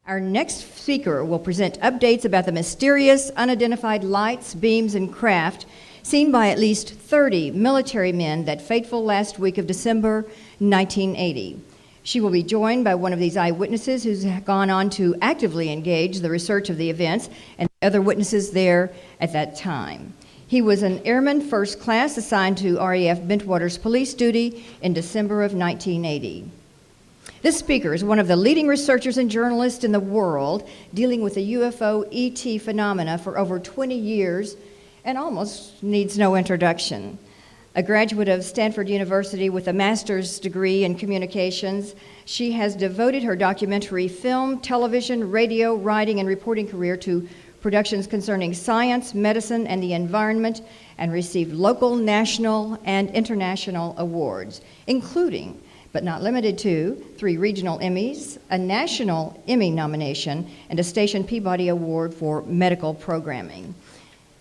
Our next speaker will present updates about the mysterious, unidentified lights, beams, and craft seen by at least 30 military men that fateful last week of December 1980. She will be joined by one of these eyewitnesses who's gone on to actively engage the research of the events and other witnesses there at that time. He was an airman first class assigned to RAF Bentwaters police duty in December of 1980. This speaker is one of the leading researchers and journalists in the world dealing with the UFO ET phenomena for over 20 years and almost needs no introduction. A graduate of Stanford University with a master's degree in communications, she has devoted her documentary film, television, radio, writing, and reporting career to productions concerning science, medicine, and the environment, and received local, national, and international awards, including, but not limited to, 3 regional Emmys, a national Emmy nomination, and a Station Peabody Award for medical programming.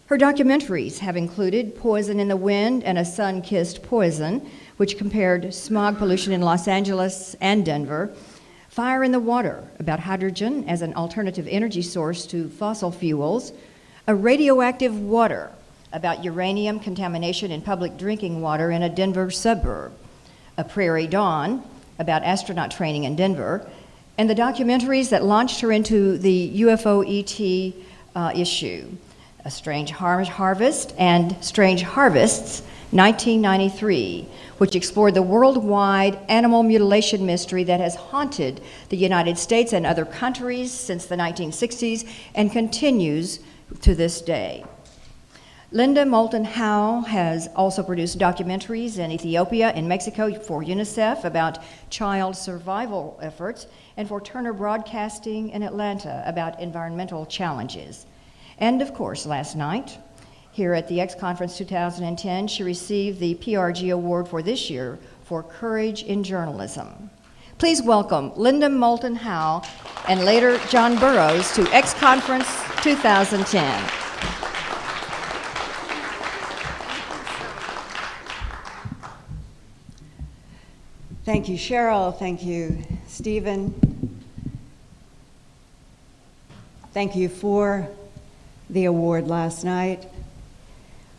Her documentaries have included Poison in the Wind and A Sun-Kissed Poison, which compared smog pollution in Los Angeles and Denver, Fire in the Water, about hydrogen as an alternative energy source to fossil fuels, A Radioactive Water, about uranium contamination in public drinking water in a Denver suburb, A Prairie Dawn, about astronaut training in Denver, and the documentaries that launched her into the UFO ET issue, A Strange Harvest and Strange Harvests, 1993, which explored the worldwide animal mutilation mystery that has haunted the United States and other countries since the 1960s and continues to this day. Linda Moulton Howe has also produced documentaries in Ethiopia and Mexico for UNICEF about child survival efforts, and for Turner Broadcasting in Atlanta about environmental challenges. And of course, last night, here at the X Conference 2010, she received the PRG Award for this year for Courage in Journalism. Please welcome Linda Moulton Howe and later John Burroughs to X Conference 2010. Thank you, Cheryl. Thank you, Stephen. Thank you for the award last night.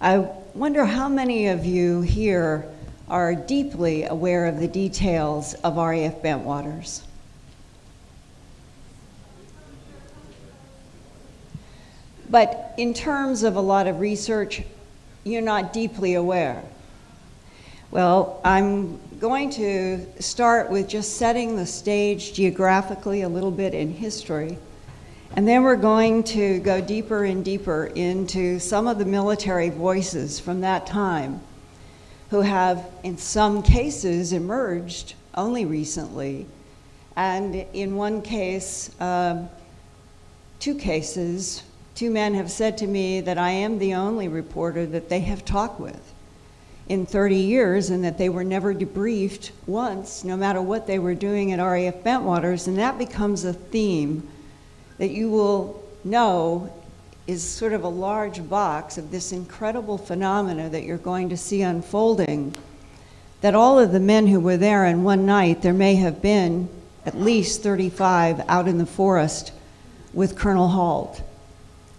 I wonder how many of you here are deeply aware of the details of RAF Bentwaters. But in terms of a lot of research, you're not deeply aware. Well, I'm going to start with just setting the stage geographically a little bit in history, and then we're going to go deeper and deeper into some of the military voices from that time who have, in some cases, emerged only recently, and in one case, 2 cases, 2 men have said to me that I am the only reporter that they have talked with in 30 years, and that they were never debriefed once, no matter what they were doing at RAF Bentwaters, and that becomes a theme that you will know is sort of a large box of this incredible phenomena that you're going to see unfolding, that all of the men who were there in one night, there may have been at least 35 out in the forest with Colonel Halt.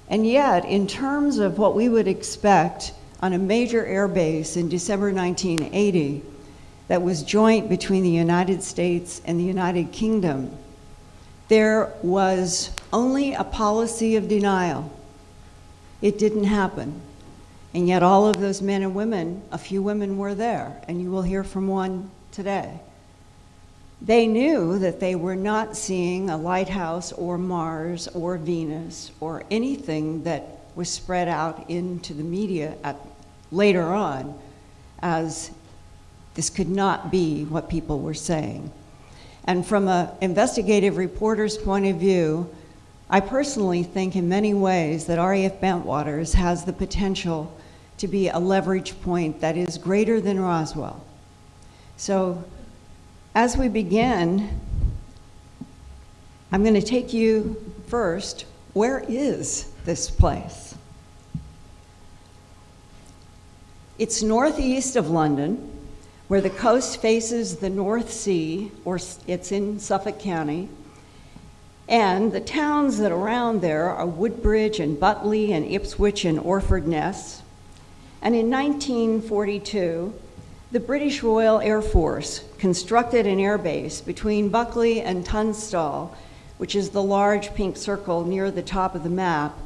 And yet, in terms of what we would expect on a major air base in December 1980 that was joint between the United States and the United Kingdom, there was only a policy of denial. It didn't happen. And yet all of those men and women, a few women were there, and you will hear from one today. They knew that they were not seeing a lighthouse or Mars or Venus or anything that was spread out into the media later on, as this could not be what people were saying. And from an investigative reporter's point of view, I personally think in many ways that RAF Bentwaters has the potential to be a leverage point that is greater than Roswell. So as we begin, I'm going to take you first, where is this place? It's northeast of London, where the coast faces the North Sea, or it's in Suffolk County, And the towns that are around there are Woodbridge and Butley and Ipswich and Orford Ness. And in 1942, the British Royal Air Force constructed an airbase between Buckley and Tunstall, which is the large pink circle near the top of the map,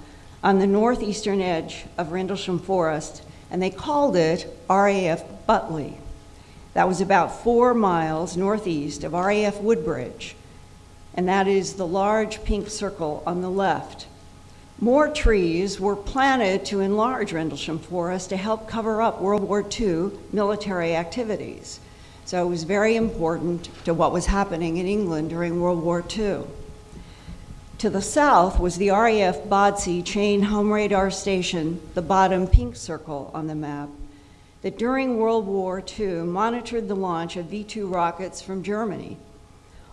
on the northeastern edge of Rendlesham Forest, and they called it RAF Butley. That was about 4 miles northeast of RAF Woodbridge, and that is the large pink circle on the left. More trees were planted to enlarge Rendlesham Forest to help cover up World War II military activities. So it was very important to what was happening in England during World War II. To the south was the RAF Bodsey Chain Home Radar Station, the bottom pink circle on the map, that during World War II monitored the launch of V-2 rockets from Germany.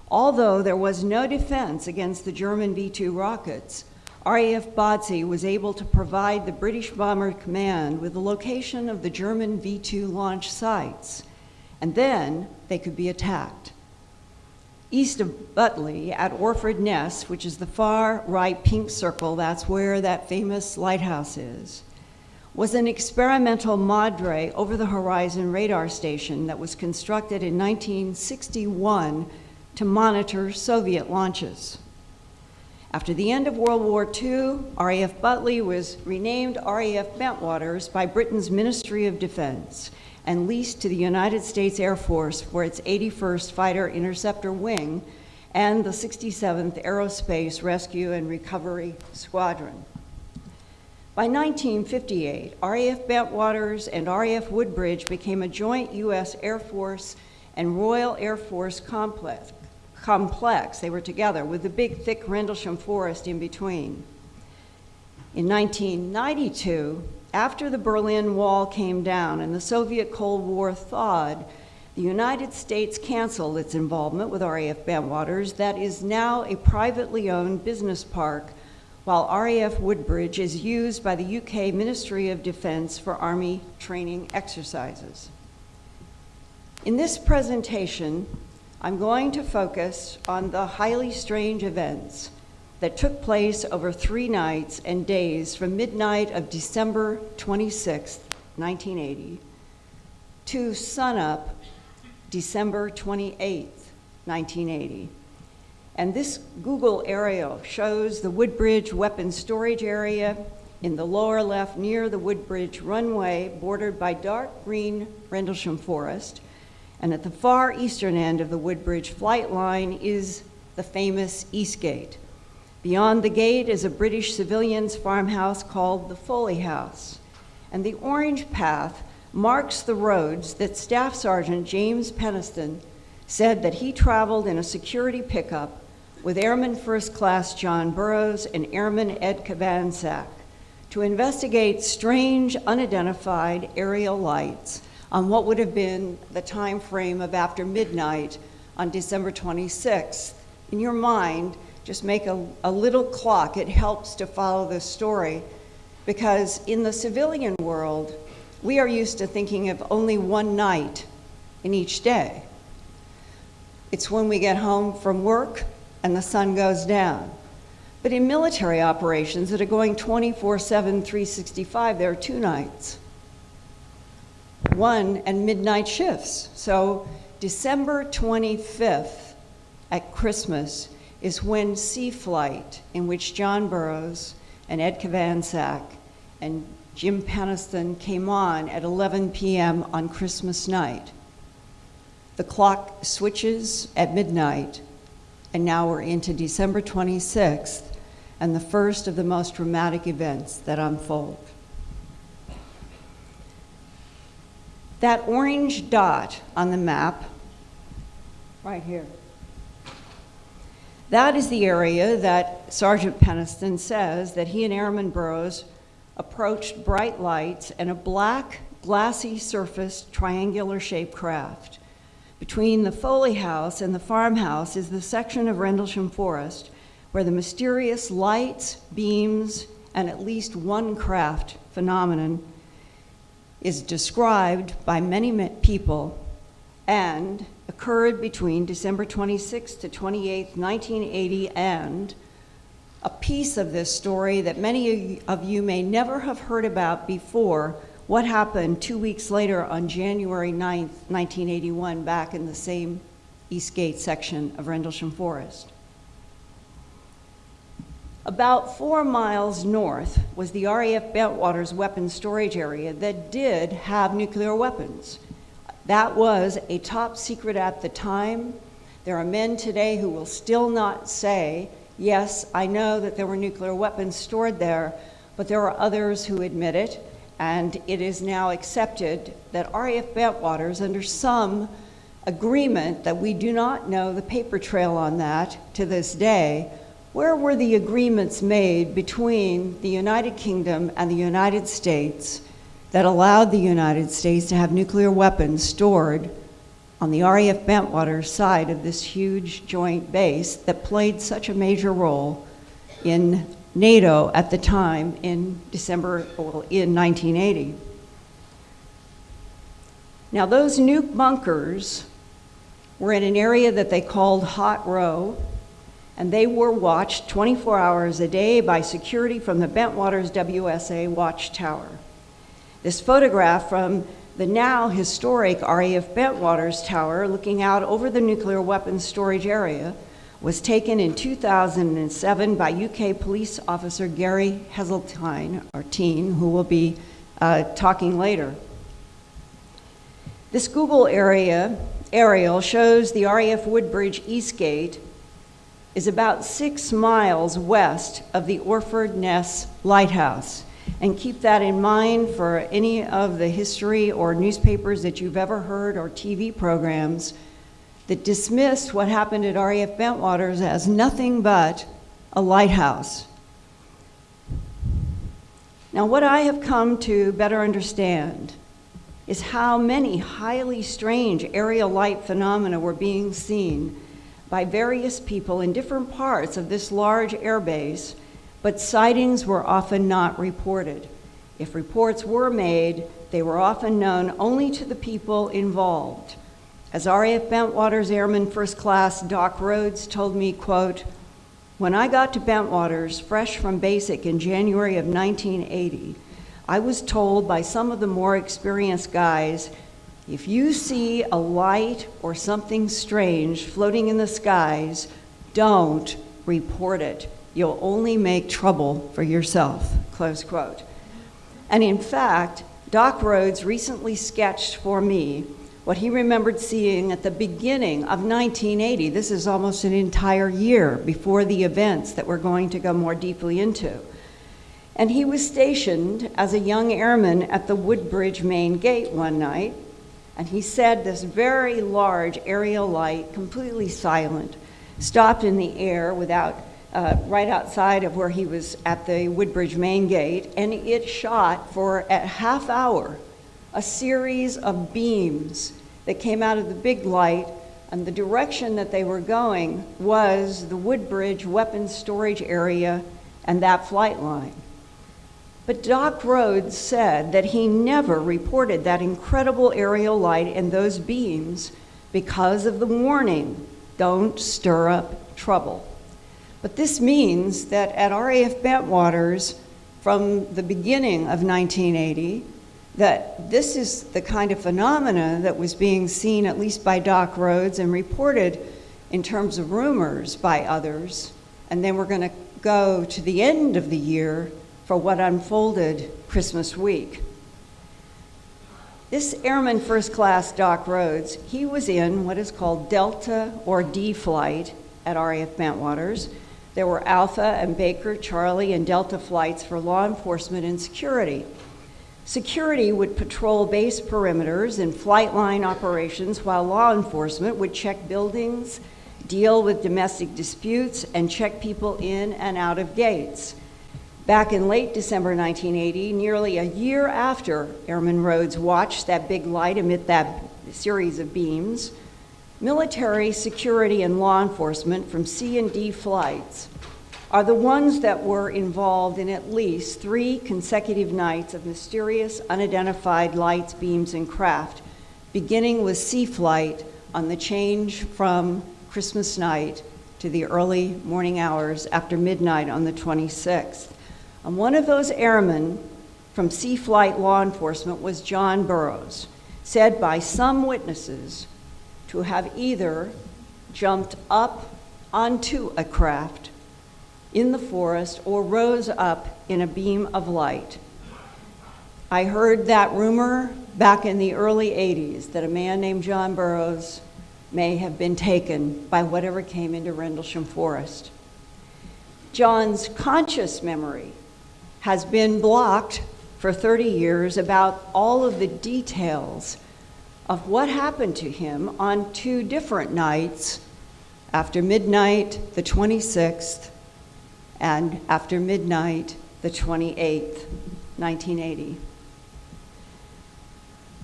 Although there was no defense against the German V-2 rockets, RAF Bodsey was able to provide the British Bomber Command with the location of the German V-2 launch sites, and then they could be attacked. East of Butley, at Orford Ness, which is the far right pink circle, that's where that famous lighthouse is, was an experimental Madre over-the-horizon radar station that was constructed in 1961 to monitor Soviet launches. After the end of World War II, RAF Butley was renamed RAF Bentwaters by Britain's Ministry of Defense and leased to the United States Air Force for its 81st Fighter Interceptor Wing and the 67th Aerospace Rescue and Recovery Squadron. By 1958, RAF Bentwaters and RAF Woodbridge became a joint U.S. Air Force and Royal Air Force complex. They were together with the big, thick Rendlesham Forest in between. In 1992, after the Berlin Wall came down and the Soviet Cold War thawed, the United States canceled its involvement with RAF Bentwaters. That is now a privately owned business park, while RAF Woodbridge is used by the UK Ministry of Defense for Army training exercises. In this presentation, I'm going to focus on the highly strange events that took place over 3 nights and days from midnight of December 26, 1980, to sunup December 28, 1980. And this Google aerial shows the Woodbridge weapons storage area in the lower left near the Woodbridge runway, bordered by dark green Rendlesham Forest. And at the far eastern end of the Woodbridge flight line is the famous East Gate. Beyond the gate is a British civilian's farmhouse called the Foley House. And the orange path marks the roads that Staff Sergeant James Peniston said that he traveled in a security pickup with Airman First Class John Burroughs and Airman Ed Kavansak to investigate strange, unidentified aerial lights on what would have been the time frame of after midnight on December 26th. In your mind, just make a little clock. It helps to follow this story, because in the civilian world, we are used to thinking of only one night in each day. It's when we get home from work and the sun goes down. But in military operations that are going 24/7, 365, there are 2 nights. 1 and midnight shifts. So December 25th at Christmas is when Sea Flight, in which John Burroughs and Ed Kavansak and Jim Peniston came on at 11 p.m. on Christmas night. The clock switches at midnight, and now we're into December 26th, and the first of the most dramatic events that unfold. That orange dot on the map, right here, that is the area that Sergeant Peniston says that he and Airman Burroughs approached bright lights and a black, glassy surfaced, triangular-shaped craft. Between the Foley House and the farmhouse is the section of Rendlesham Forest where the mysterious lights, beams, and at least one craft phenomenon is described by many people, and occurred between December 26 to 28, 1980, and a piece of this story that many of you may never have heard about before, what happened 2 weeks later on January 9th, 1981, back in the same Eastgate section of Rendlesham Forest. About 4 miles north was the RAF Bentwaters weapons storage area that did have nuclear weapons. That was a top secret at the time. There are men today who will still not say, yes, I know that there were nuclear weapons stored there, but there are others who admit it, and it is now accepted that RAF Bentwaters, under some agreement that we do not know the paper trail on that to this day, where were the agreements made between the United Kingdom and the United States that allowed the United States to have nuclear weapons stored on the RAF Bentwaters side of this huge joint base that played such a major role in NATO at the time in 1980. Now, those nuke bunkers were in an area that they called Hot Row, and they were watched 24 hours a day by security from the Bentwaters WSA watchtower. This photograph from the now historic RAF Bentwaters Tower looking out over the nuclear weapons storage area was taken in 2007 by UK police officer Gary Heseltine, who will be talking later. This Google aerial shows the RAF Woodbridge Eastgate is about 6 miles west of the Orford Ness Lighthouse. And keep that in mind for any of the history or newspapers that you've ever heard or TV programs that dismissed what happened at RAF Bentwaters as nothing but a lighthouse. Now, what I have come to better understand is how many highly strange aerial light phenomena were being seen by various people in different parts of this large airbase, but sightings were often not reported. If reports were made, they were often known only to the people involved. As RAF Bentwaters Airman First Class Doc Rhodes told me, quote, "When I got to Bentwaters, fresh from basic in January of 1980, I was told by some of the more experienced guys, if you see a light or something strange floating in the skies, don't report it. You'll only make trouble for yourself," close quote. And in fact, Doc Rhodes recently sketched for me what he remembered seeing at the beginning of 1980. This is almost an entire year before the events that we're going to go more deeply into. And he was stationed as a young airman at the Woodbridge main gate one night, and he said this very large aerial light, completely silent, stopped in the air right outside of where he was at the Woodbridge main gate, and it shot for a half hour a series of beams that came out of the big light, and the direction that they were going was the Woodbridge weapons storage area and that flight line. But Doc Rhodes said that he never reported that incredible aerial light and those beams because of the warning, don't stir up trouble. But this means that at RAF Bentwaters, from the beginning of 1980, that this is the kind of phenomena that was being seen, at least by Doc Rhodes, and reported in terms of rumors by others. And then we're going to go to the end of the year for what unfolded Christmas week. This Airman First Class Doc Rhodes, he was in what is called Delta or D flight at RAF Bentwaters. There were Alpha and Baker, Charlie, and Delta flights for law enforcement and security. Security would patrol base perimeters and flight line operations, while law enforcement would check buildings, deal with domestic disputes, and check people in and out of gates. Back in late December 1980, nearly a year after Airman Rhodes watched that big light emit that series of beams, military, security, and law enforcement from C and D flights are the ones that were involved in at least 3 consecutive nights of mysterious, unidentified lights, beams, and craft, beginning with C flight on the change from Christmas night to the early morning hours after midnight on the 26th. And one of those airmen from Sea Flight Law Enforcement was John Burroughs, said by some witnesses to have either jumped up onto a craft in the forest or rose up in a beam of light. I heard that rumor back in the early 80s that a man named John Burroughs may have been taken by whatever came into Rendlesham Forest. John's conscious memory has been blocked for 30 years about all of the details of what happened to him on two different nights, after midnight the 26th and after midnight the 28th, 1980.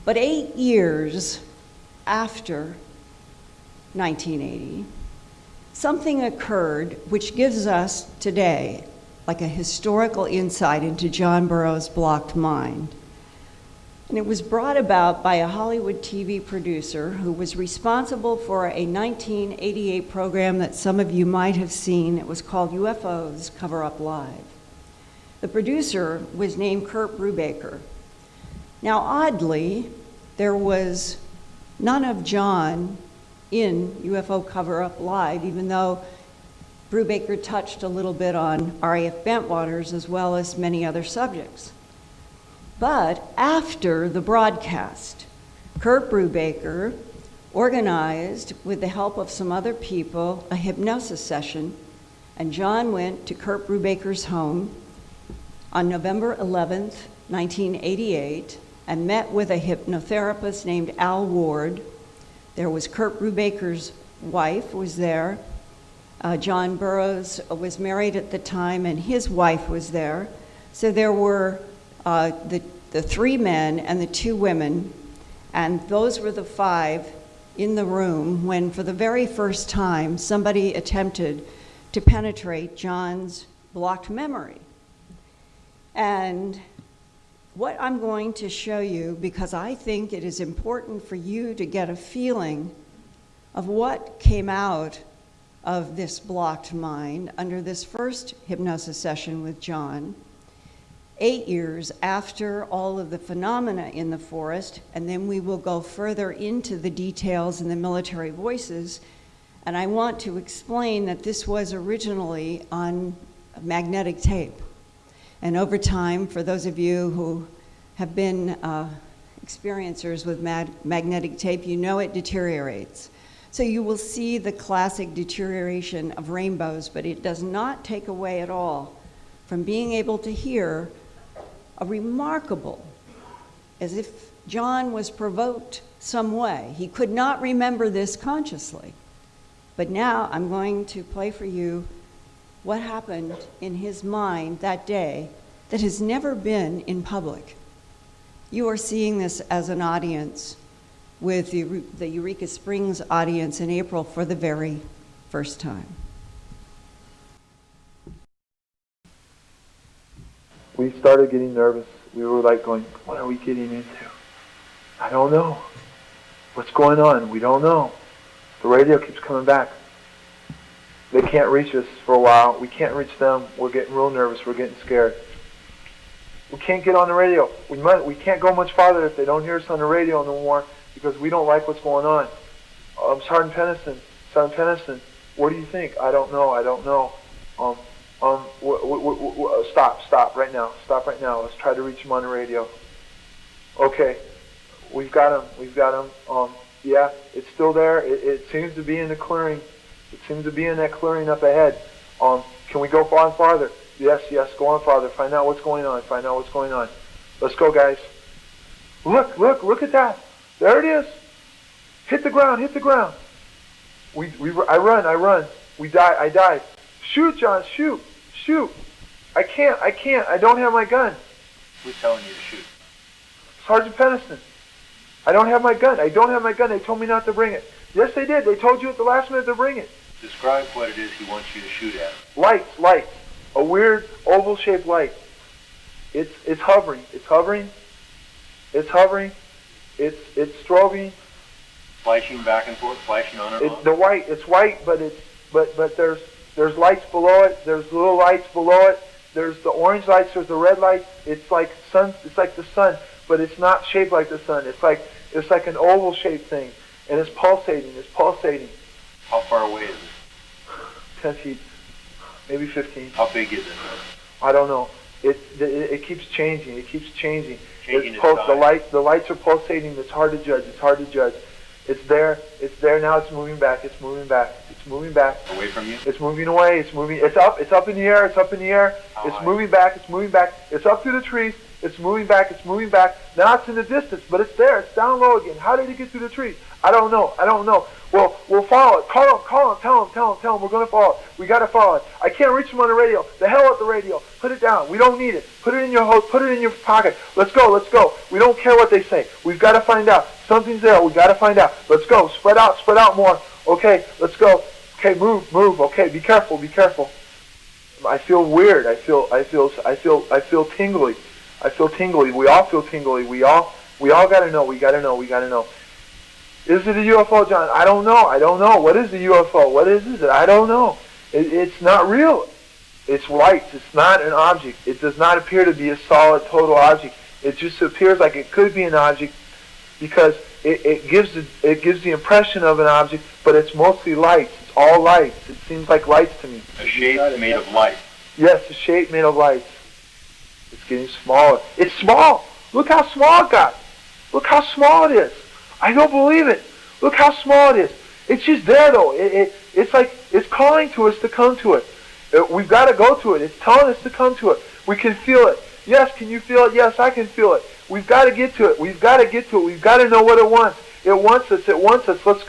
But 8 years after 1980, something occurred which gives us today like a historical insight into John Burroughs' blocked mind. And it was brought about by a Hollywood TV producer who was responsible for a 1988 program that some of you might have seen. It was called UFOs Cover Up Live. The producer was named Kurt Brubaker. Now, oddly, there was none of John in UFO Cover Up Live, even though Brubaker touched a little bit on R.A.F. Bentwaters as well as many other subjects. But after the broadcast, Kurt Brubaker organized, with the help of some other people, a hypnosis session, and John went to Kurt Brubaker's home on November 11th, 1988, and met with a hypnotherapist named Al Ward. There was Kurt Brubaker's wife was there. John Burroughs was married at the time, and his wife was there. So there were the three men and the two women, and those were the five in the room when, for the very first time, somebody attempted to penetrate John's blocked memory. And what I'm going to show you, because I think it is important for you to get a feeling of what came out of this blocked mind under this first hypnosis session with John, 8 years after all of the phenomena in the forest, and then we will go further into the details in the military voices. And I want to explain that this was originally on magnetic tape. And over time, for those of you who have been experiencers with magnetic tape, you know it deteriorates. So you will see the classic deterioration of rainbows, but it does not take away at all from being able to hear a remarkable, as if John was provoked some way. He could not remember this consciously. But now I'm going to play for you what happened in his mind that day that has never been in public. You are seeing this as an audience with the Eureka Springs audience in April for the very first time. We started getting nervous. We were like going, what are we getting into? I don't know. What's going on? We don't know. The radio keeps coming back. They can't reach us for a while. We can't reach them. We're getting real nervous. We're getting scared. We can't get on the radio. We can't go much farther if they don't hear us on the radio no more because we don't like what's going on. Sergeant Pennison, what do you think? I don't know. Stop right now. Stop right now. Let's try to reach him on the radio. Okay, we've got him. Yeah, it's still there. It seems to be in the clearing. It seems to be in that clearing up ahead. Can we go on farther? Yes, go on farther. Find out what's going on. Let's go, guys. Look at that. There it is. Hit the ground. I run. I dive. Shoot, John, shoot. I can't. I don't have my gun. Who's telling you to shoot? Sergeant Pennison. I don't have my gun. They told me not to bring it. Yes, they did. They told you at the last minute to bring it. Describe what it is he wants you to shoot at. Lights. A weird oval-shaped light. It's hovering. It's strobing. Flashing back and forth, flashing on and off? It's white, but there's lights below it. There's little lights below it. There's the orange lights. There's the red lights. It's like sun. It's like the sun, but it's not shaped like the sun. It's like an oval shaped thing, and it's pulsating. It's pulsating. How far away is it? 10 feet, maybe 15. How big is it? I don't know. It keeps changing. It keeps changing. Changing It's its size. the lights are pulsating. It's hard to judge. It's hard to judge. It's there. It's there now. It's moving back. It's moving back. It's moving back. Away from you? It's moving away. It's moving. It's up. It's up in the air. It's up in the air. How It's high? moving back. It's moving back. It's up through the trees. It's moving back. It's moving back. Now it's in the distance, but it's there. It's down low again. How did it get through the trees? I don't know. I don't know. Well, we'll follow it. Call him. Tell him. We're going to follow it. We got to follow it. I can't reach him on the radio. The hell with the radio. Put it down. We don't need it. Put it in your hose. Put it in your pocket. Let's go. We don't care what they say. We've got to find out. Something's there. We got to find out. Let's go. Spread out more. Okay, let's go. Okay, move. Okay, be careful. I feel weird. I feel tingly. I feel tingly. We all feel tingly. We all got to know. We got to know. Is it a UFO, John? I don't know. What is a UFO? What is it? I don't know. It's not real. It's lights. It's not an object. It does not appear to be a solid, total object. It just appears like it could be an object because it gives the impression of an object, but it's mostly lights. It's all lights. It seems like lights to me. A shape made of light. Yes, a shape made of lights. It's getting smaller. It's small. Look how small it got. Look how small it is. I don't believe it. Look how small it is. It's just there though. It's like it's calling to us to come to it. We've got to go to it. It's telling us to come to it. We can feel it. Yes, can you feel it? Yes, I can feel it. We've got to get to it. We've got to know what it wants. It wants us. Let's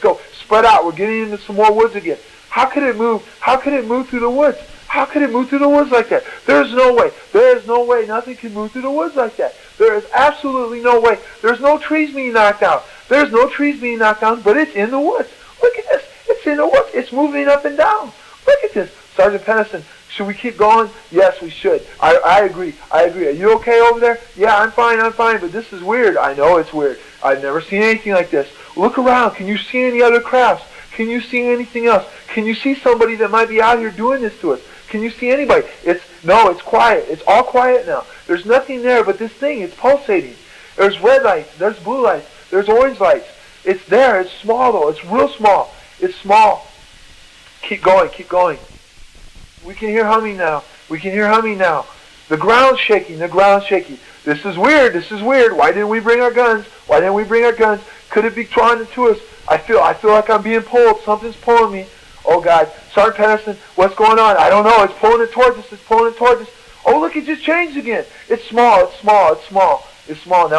go. Spread out. We're getting into some more woods again. How could it move? How could it move through the woods? How could it move through the woods like that? There's no way. There is no way nothing can move through the woods like that. There is absolutely no way. There's no trees being knocked out. There's no trees being knocked down, but it's in the woods. Look at this. It's in the woods. It's moving up and down. Look at this. Sergeant Pennison, should we keep going? Yes, we should. I agree. Are you okay over there? Yeah, I'm fine, but this is weird. I know it's weird. I've never seen anything like this. Look around. Can you see any other crafts? Can you see anything else? Can you see somebody that might be out here doing this to us? Can you see anybody? It's quiet. It's all quiet now. There's nothing there but this thing. It's pulsating. There's red lights. There's blue lights. There's orange lights. It's there. It's small though. It's real small. It's small. Keep going. We can hear humming now. The ground's shaking. This is weird. Why didn't we bring our guns? Could it be drawn to us? I feel like I'm being pulled. Something's pulling me. Oh God. Sergeant Pennison, what's going on? I don't know. It's pulling it towards us. Oh look, it just changed again. It's small. Now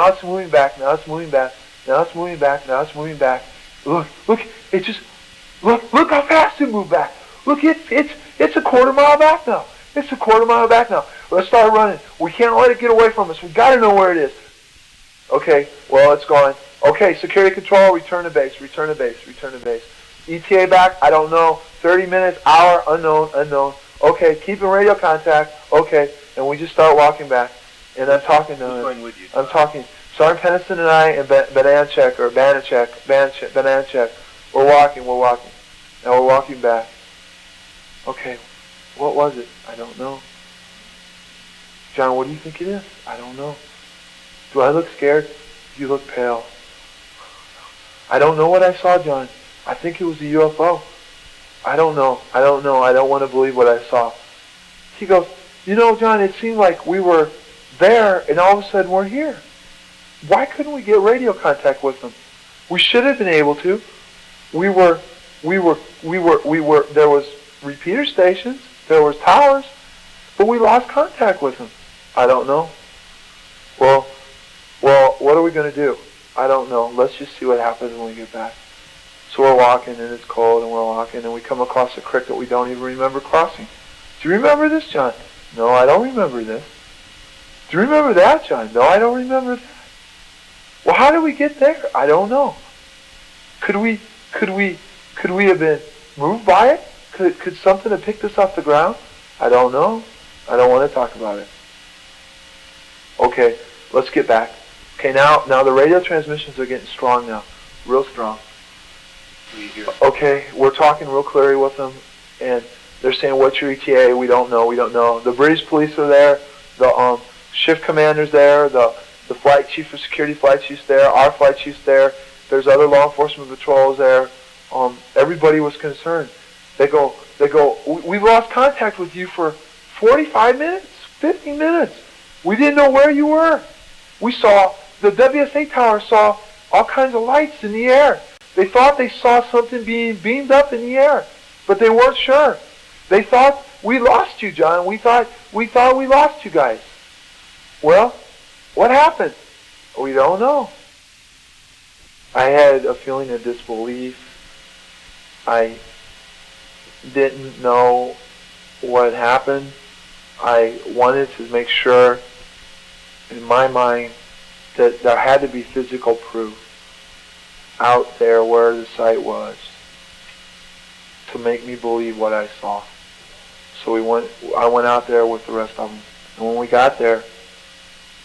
it's moving back. Look how fast it moved back. Look, it's a quarter mile back now. Let's start running. We can't let it get away from us. We got to know where it is. Okay, well, it's gone. Okay, security control, return to base. ETA back, I don't know. 30 minutes, hour, unknown. Okay, keep in radio contact. Okay, and we just start walking back. And I'm talking to him. Who's going with you? I'm talking. Sergeant Pennison and I and Bananchek. We're walking. Now we're walking back. Okay, what was it? I don't know. John, what do you think it is? I don't know. Do I look scared? You look pale. I don't know what I saw, John. I think it was a UFO. I don't know. I don't want to believe what I saw. He goes, you know, John, it seemed like we were there and all of a sudden we're here. Why couldn't we get radio contact with them? We should have been able to. There was repeater stations, there was towers, but we lost contact with them. I don't know. Well, what are we going to do? I don't know. Let's just see what happens when we get back. So we're walking and it's cold and we're walking and we come across a creek that we don't even remember crossing. Do you remember this, John? No, I don't remember this. Do you remember that, John? No, I don't remember that. Well, how did we get there? I don't know. Could we have been moved by it? Could something have picked us off the ground? I don't know. I don't want to talk about it. Okay, let's get back. Okay, now the radio transmissions are getting strong now, real strong. Okay, we're talking real clearly with them, and they're saying, "What's your ETA?" We don't know. The British police are there. The shift commander's there. The flight chief for security flight chief's there. Our flight chief's there. There's other law enforcement patrols there. Everybody was concerned. They go, "We've lost contact with you for 45 minutes, 50 minutes. We didn't know where you were. We saw, the WSA tower saw all kinds of lights in the air. They thought they saw something being beamed up in the air, but they weren't sure. They thought we lost you, John. We thought we lost you guys." Well, what happened? We don't know. I had a feeling of disbelief. I didn't know what happened. I wanted to make sure, in my mind, that there had to be physical proof out there where the site was to make me believe what I saw. So I went out there with the rest of them. And when we got there,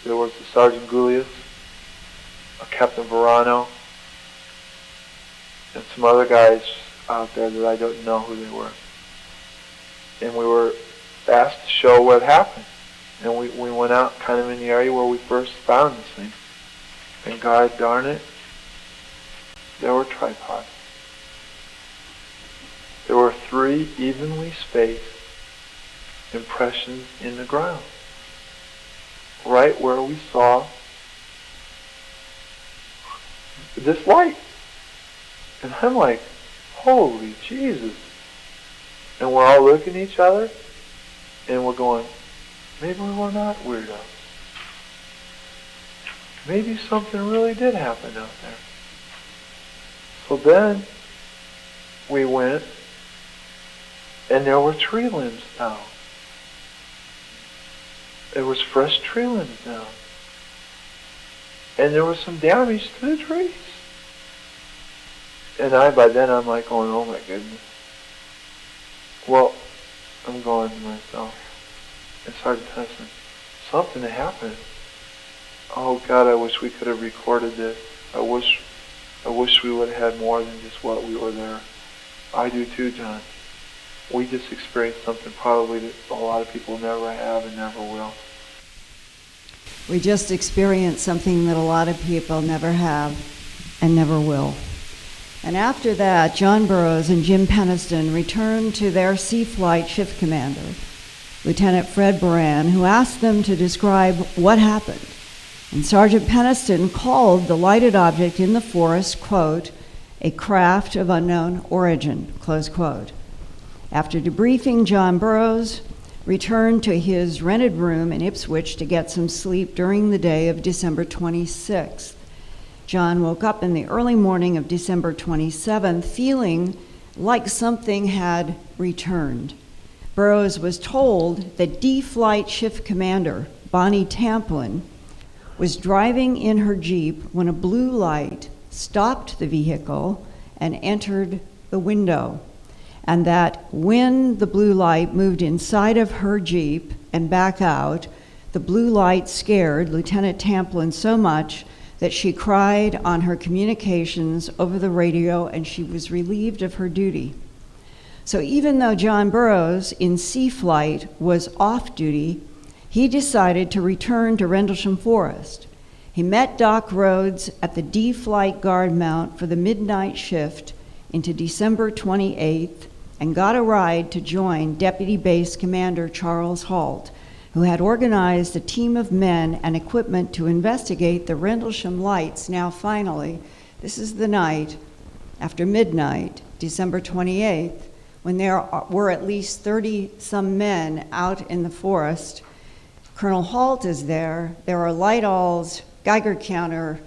there was the Sergeant Gulius, a Captain Verano, and some other guys out there that I don't know who they were. And we were asked to show what happened. And we went out kind of in the area where we first found this thing. And God darn it, there were tripods. There were 3 evenly spaced impressions in the ground, right where we saw this light. And I'm like, holy Jesus. And we're all looking at each other, and we're going, maybe we were not weirdos. Maybe something really did happen out there. So then we went, and there were tree limbs down. There was fresh tree limbs down. And there was some damage to the trees. And by then I'm like going, oh my goodness. Well, I'm going to myself, and Sergeant Tennyson, something happened. Oh God, I wish we could have recorded this. I wish we would have had more than just what we were there. I do too, John. We just experienced something probably that a lot of people never have and never will. We just experienced something that a lot of people never have and never will. And after that, John Burroughs and Jim Peniston returned to their Sea Flight shift commander, Lieutenant Fred Boran, who asked them to describe what happened. And Sergeant Peniston called the lighted object in the forest, quote, a craft of unknown origin, close quote. After debriefing, John Burroughs returned to his rented room in Ipswich to get some sleep during the day of December 26th. John woke up in the early morning of December 27th feeling like something had returned. Burroughs was told that D-Flight Shift Commander Bonnie Tamplin was driving in her Jeep when a blue light stopped the vehicle and entered the window, and that when the blue light moved inside of her Jeep and back out, the blue light scared Lieutenant Tamplin so much that she cried on her communications over the radio, and she was relieved of her duty. So even though John Burroughs in Sea Flight was off duty, he decided to return to Rendlesham Forest. He met Doc Rhodes at the D-Flight guard mount for the midnight shift into December 28th and got a ride to join Deputy Base Commander Charles Halt, who had organized a team of men and equipment to investigate the Rendlesham lights. Now finally, this is the night after midnight, December 28th, when there were at least 30-some men out in the forest. Colonel Halt is there. There are light-alls, Geiger counter.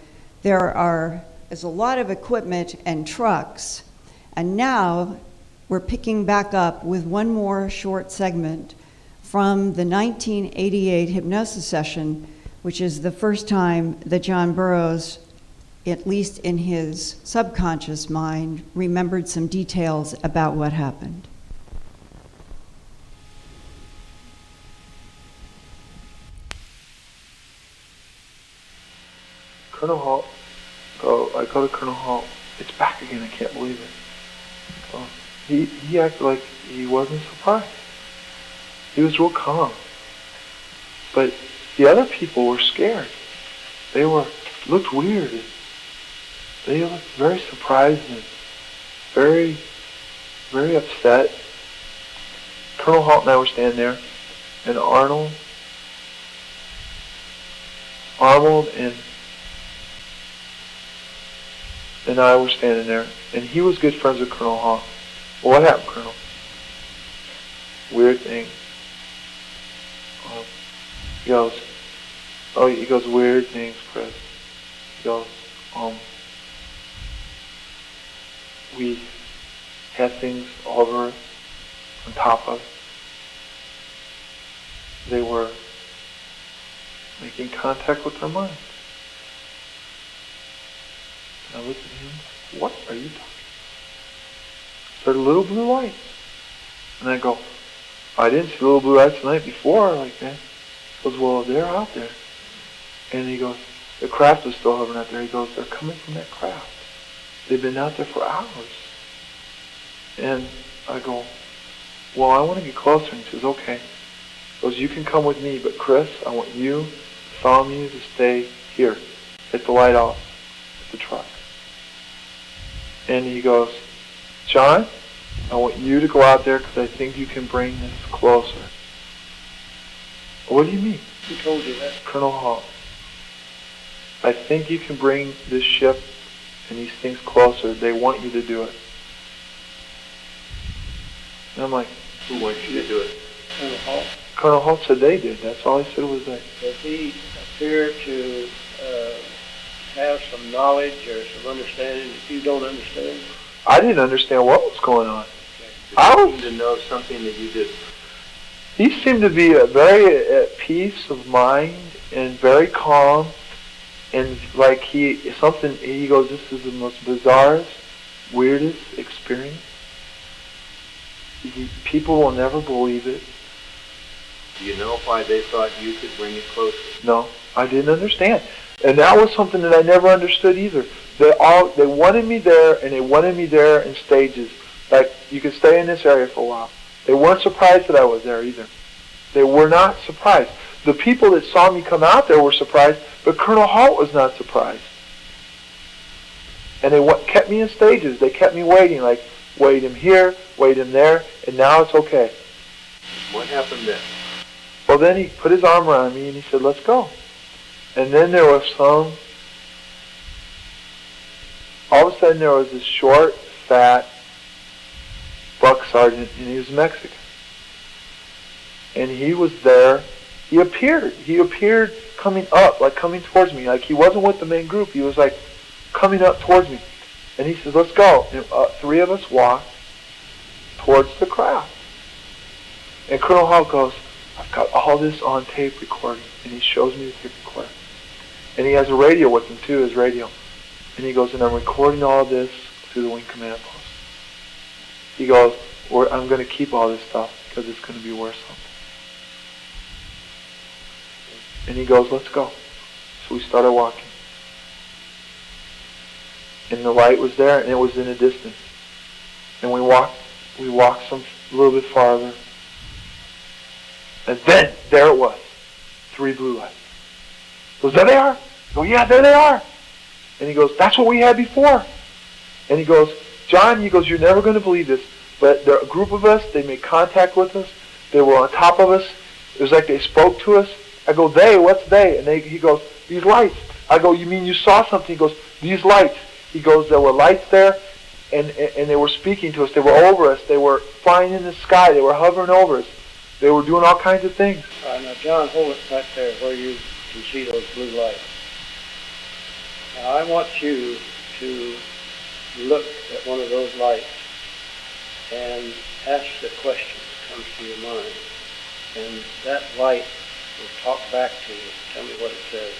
There's a lot of equipment and trucks. And now we're picking back up with one more short segment from the 1988 hypnosis session, which is the first time that John Burroughs, at least in his subconscious mind, remembered some details about what happened. Colonel Howe, I go to Colonel Howe, it's back again, I can't believe it. He acted like he wasn't surprised. He was real calm. But the other people were scared. They looked weird. They looked very surprised and very, very upset. Colonel Howe and I were standing there, and Arnold and I were standing there, and he was good friends with Colonel Howe. Well, what happened, Colonel? Weird thing. He goes, weird things, Chris. He goes, we had things over us, on top of us. They were making contact with their minds. And I looked at him, what are you talking about? Started little blue lights. And I go, I didn't see little blue lights the night before like that. He goes, well, they're out there. And he goes, the craft was still hovering out there. He goes, they're coming from that craft. They've been out there for hours. And I go, well, I want to get closer. And he says, okay. He goes, you can come with me, but Chris, I want you, Bartholomew, to stay here at the lighthouse, at the truck. And he goes, John, I want you to go out there because I think you can bring this closer. What do you mean? Who told you that? Colonel Howe. I think you can bring this ship and these things closer. They want you to do it. And I'm like, Who wants you to do it? Colonel Howe? Colonel Howe said they did. That's all he said was they. Does he appear to have some knowledge or some understanding that you don't understand? I didn't understand what was going on. Did he seem to know something that you didn't? He seemed to be very at peace of mind and very calm, and like he goes, this is the most bizarrest, weirdest experience. People will never believe it. Do you know why they thought you could bring it closer? No, I didn't understand. And that was something that I never understood either. They wanted me there, and they wanted me there in stages. Like, you could stay in this area for a while. They weren't surprised that I was there either. They were not surprised. The people that saw me come out there were surprised, but Colonel Howe was not surprised. And they kept me in stages. They kept me waiting, like, wait him here, wait him there, and now it's okay. What happened then? Well, then he put his arm around me and he said, let's go. And then there was all of a sudden there was this short, fat buck sergeant, and he was Mexican. And he was there. He appeared coming up, like coming towards me. Like he wasn't with the main group. He was like coming up towards me. And he says, let's go. And three of us walked towards the craft. And Colonel Howe goes, I've got all this on tape recording. And he shows me the tape recorder. And he has a radio with him too, his radio. And he goes, and I'm recording all this through the Wing Command Post. He goes, I'm going to keep all this stuff because it's going to be worth something. And he goes, let's go. So we started walking. And the light was there, and it was in the distance. And we walked a little bit farther. And then, there it was. 3 blue lights. He goes, there they are. I go, yeah, there they are. And he goes, that's what we had before. And he goes, John, he goes, you're never going to believe this, but there are a group of us, they made contact with us. They were on top of us. It was like they spoke to us. I go, they? What's they? And he goes, these lights. I go, you mean you saw something? He goes, these lights. He goes, there were lights there, and they were speaking to us. They were over us. They were flying in the sky. They were hovering over us. They were doing all kinds of things. Now, John, hold it right there where you can see those blue lights. Now, I want you to look at one of those lights and ask the question that comes to your mind. And that light will talk back to you. Tell me what it says.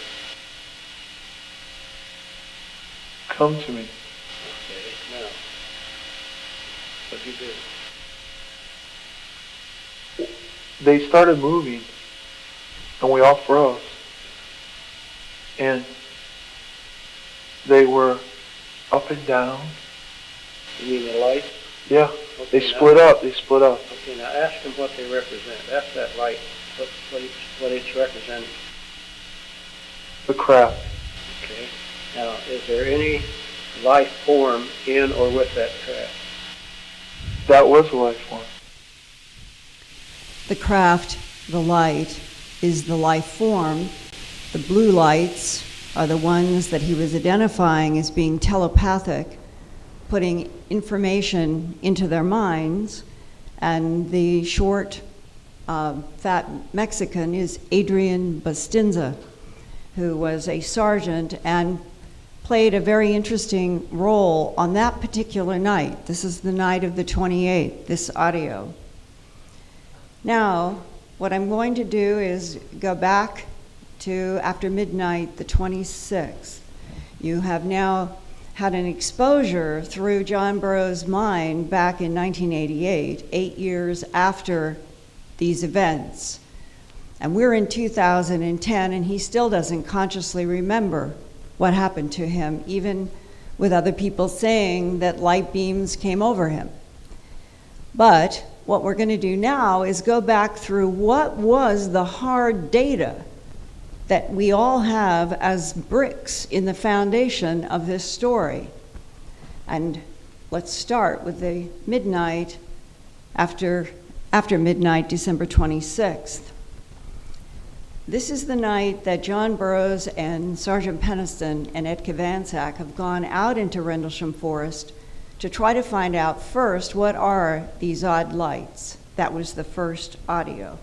Come to me. Okay, now, what'd you do? They started moving, and we all froze. And They were up and down. You mean the light? Yeah, Okay, they split up. Okay, now ask them what they represent. Ask that light what it's representing. The craft. Okay. Now, is there any life form in or with that craft? That was a life form. The craft, the light, is the life form. The blue lights are the ones that he was identifying as being telepathic, putting information into their minds. And the short, fat Mexican is Adrian Bustinza, who was a sergeant and played a very interesting role on that particular night. This is the night of the 28th, this audio. Now, what I'm going to do is go back to after midnight, the 26th. You have now had an exposure through John Burroughs' mind back in 1988, 8 years after these events. And we're in 2010, and he still doesn't consciously remember what happened to him, even with other people saying that light beams came over him. But what we're going to do now is go back through what was the hard data that we all have as bricks in the foundation of this story. And let's start with the midnight, after midnight, December 26th. This is the night that John Burroughs and Sergeant Peniston and Ed Kvansak have gone out into Rendlesham Forest to try to find out first what are these odd lights. That was the first audio.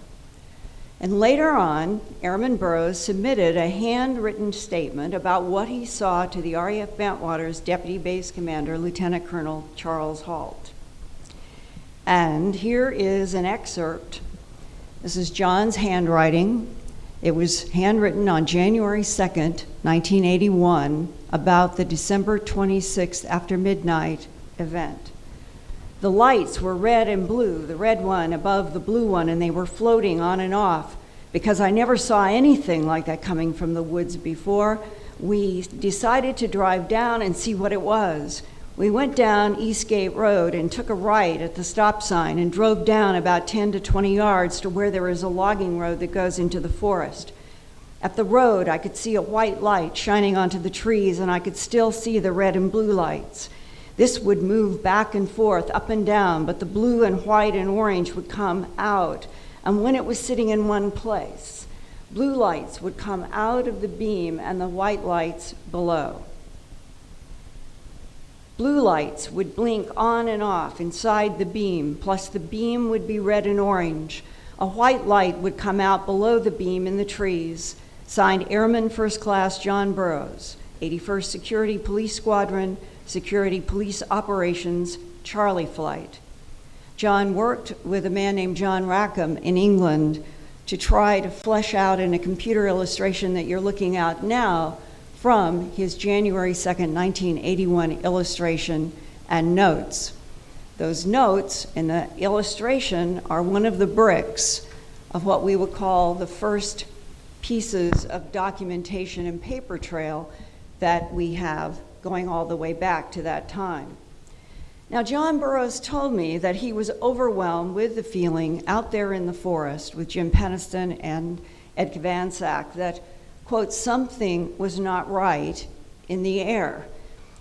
And later on, Airman Burroughs submitted a handwritten statement about what he saw to the RAF Bentwaters Deputy Base Commander, Lieutenant Colonel Charles Halt. And here is an excerpt. This is John's handwriting. It was handwritten on January 2nd, 1981, about the December 26th after midnight event. The lights were red and blue, the red one above the blue one, and they were floating on and off. Because I never saw anything like that coming from the woods before, we decided to drive down and see what it was. We went down Eastgate Road and took a right at the stop sign and drove down about 10 to 20 yards to where there is a logging road that goes into the forest. At the road, I could see a white light shining onto the trees, and I could still see the red and blue lights. This would move back and forth, up and down, but the blue and white and orange would come out. And when it was sitting in one place, blue lights would come out of the beam and the white lights below. Blue lights would blink on and off inside the beam, plus the beam would be red and orange. A white light would come out below the beam in the trees, signed Airman First Class John Burroughs, 81st Security Police Squadron, Security Police Operations, Charlie Flight. John worked with a man named John Rackham in England to try to flesh out in a computer illustration that you're looking at now from his January 2nd, 1981 illustration and notes. Those notes in the illustration are one of the bricks of what we would call the first pieces of documentation and paper trail that we have going all the way back to that time. Now, John Burroughs told me that he was overwhelmed with the feeling out there in the forest with Jim Peniston and Ed Kvansak that, quote, something was not right in the air.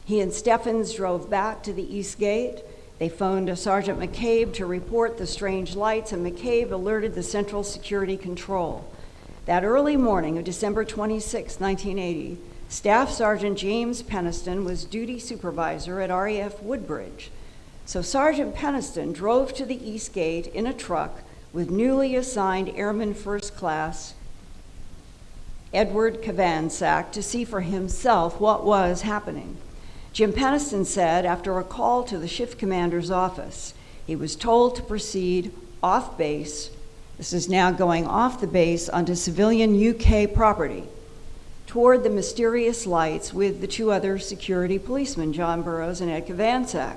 He and Steffens drove back to the East Gate. They phoned a Sergeant McCabe to report the strange lights, and McCabe alerted the Central Security Control. That early morning of December 26, 1980, Staff Sergeant James Peniston was duty supervisor at RAF Woodbridge. So Sergeant Peniston drove to the East Gate in a truck with newly assigned Airman First Class Edward Kvansak to see for himself what was happening. Jim Peniston said after a call to the shift commander's office, he was told to proceed off base. This is now going off the base onto civilian UK property toward the mysterious lights with the two other security policemen, John Burroughs and Ed Kvansak.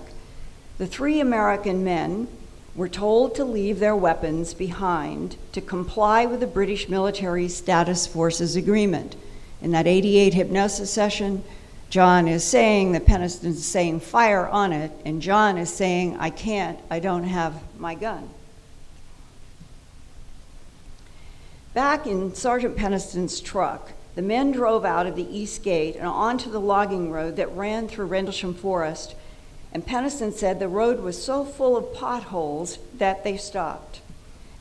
The three American men were told to leave their weapons behind to comply with the British Military Status Forces Agreement. In that 88 hypnosis session, John is saying that Peniston's saying fire on it, and John is saying, I can't, I don't have my gun. Back in Sergeant Peniston's truck, the men drove out of the east gate and onto the logging road that ran through Rendlesham Forest, and Peniston said the road was so full of potholes that they stopped.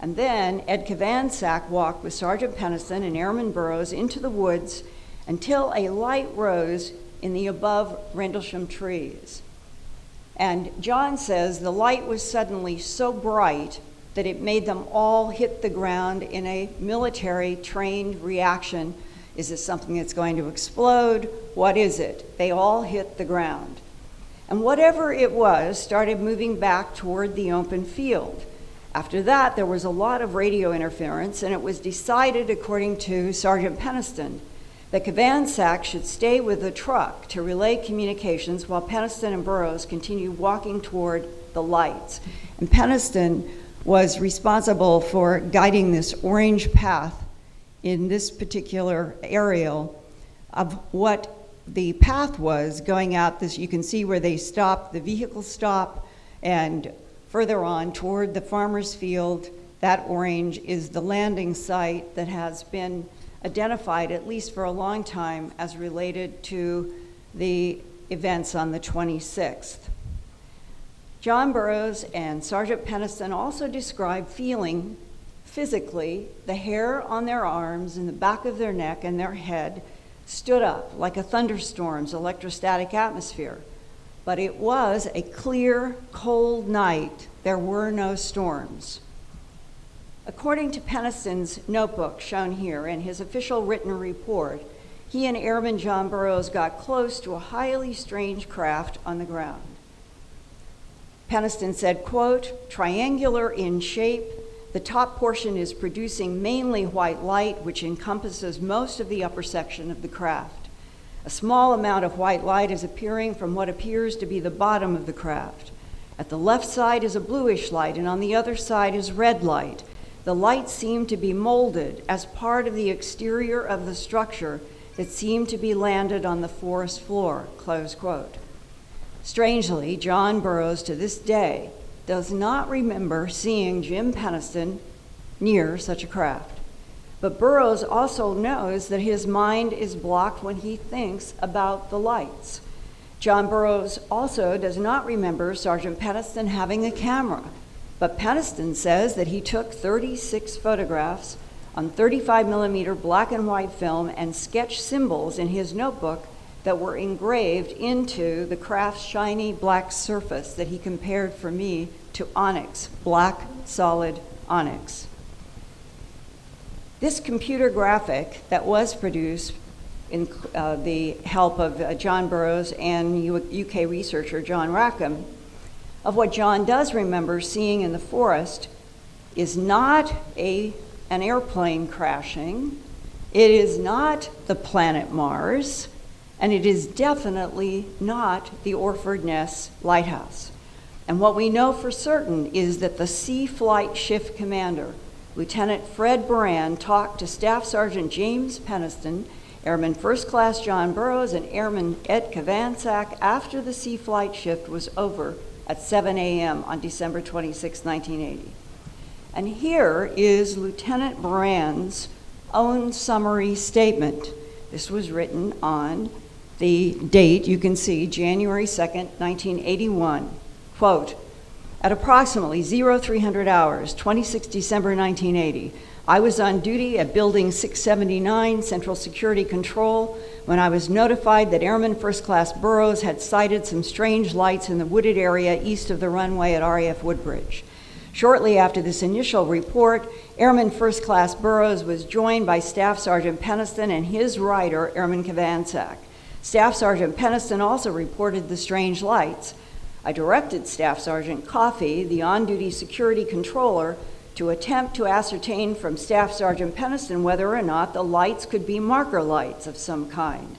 And then Ed Kavansack walked with Sergeant Peniston and Airman Burroughs into the woods until a light rose in the above Rendlesham trees. And John says the light was suddenly so bright that it made them all hit the ground in a military trained reaction. Is this something that's going to explode? What is it? They all hit the ground. And whatever it was started moving back toward the open field. After that, there was a lot of radio interference, and it was decided, according to Sergeant Peniston, that Kavansack should stay with the truck to relay communications while Peniston and Burroughs continued walking toward the lights. And Peniston was responsible for guiding this orange path in this particular aerial of what the path was going out this. You can see where they stopped, the vehicle stopped, and further on toward the farmer's field, that orange is the landing site that has been identified, at least for a long time, as related to the events on the 26th. John Burroughs and Sergeant Peniston also described feeling physically the hair on their arms and the back of their neck and their head stood up like a thunderstorm's electrostatic atmosphere. But it was a clear, cold night. There were no storms. According to Peniston's notebook shown here in his official written report, he and Airman John Burroughs got close to a highly strange craft on the ground. Peniston said, quote, triangular in shape, the top portion is producing mainly white light, which encompasses most of the upper section of the craft. A small amount of white light is appearing from what appears to be the bottom of the craft. At the left side is a bluish light, and on the other side is red light. The lights seem to be molded as part of the exterior of the structure that seemed to be landed on the forest floor, close quote. Strangely, John Burroughs to this day does not remember seeing Jim Peniston near such a craft. But Burroughs also knows that his mind is blocked when he thinks about the lights. John Burroughs also does not remember Sergeant Peniston having a camera, but Peniston says that he took 36 photographs on 35mm black and white film and sketched symbols in his notebook that were engraved into the craft's shiny black surface that he compared for me to onyx, black solid onyx. This computer graphic that was produced in the help of John Burroughs and UK researcher John Rackham, of what John does remember seeing in the forest is not an airplane crashing, it is not the planet Mars, and it is definitely not the Orford Ness Lighthouse. And what we know for certain is that the Sea Flight Shift Commander, Lieutenant Fred Moran, talked to Staff Sergeant James Peniston, Airman First Class John Burroughs, and Airman Ed Kavansack after the Sea Flight Shift was over at 7 a.m. on December 26, 1980. And here is Lieutenant Moran's own summary statement. This was written on the date, you can see, January 2nd, 1981. Quote, at approximately 0300 hours, 26 December 1980, I was on duty at Building 679, Central Security Control, when I was notified that Airman First Class Burroughs had sighted some strange lights in the wooded area east of the runway at RAF Woodbridge. Shortly after this initial report, Airman First Class Burroughs was joined by Staff Sergeant Peniston and his rider, Airman Kavansack. Staff Sergeant Peniston also reported the strange lights. I directed Staff Sergeant Coffey, the on-duty security controller, to attempt to ascertain from Staff Sergeant Peniston whether or not the lights could be marker lights of some kind,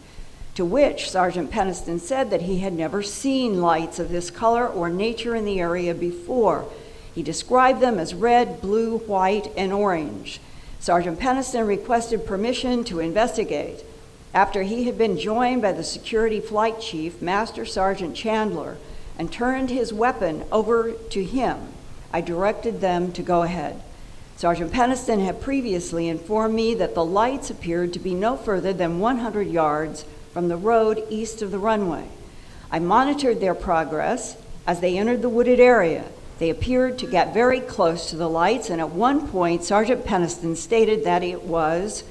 to which Sergeant Peniston said that he had never seen lights of this color or nature in the area before. He described them as red, blue, white, and orange. Sergeant Peniston requested permission to investigate. After he had been joined by the security flight chief, Master Sergeant Chandler, and turned his weapon over to him, I directed them to go ahead. Sergeant Peniston had previously informed me that the lights appeared to be no further than 100 yards from the road east of the runway. I monitored their progress as they entered the wooded area. They appeared to get very close to the lights, and at one point, Sergeant Peniston stated that it was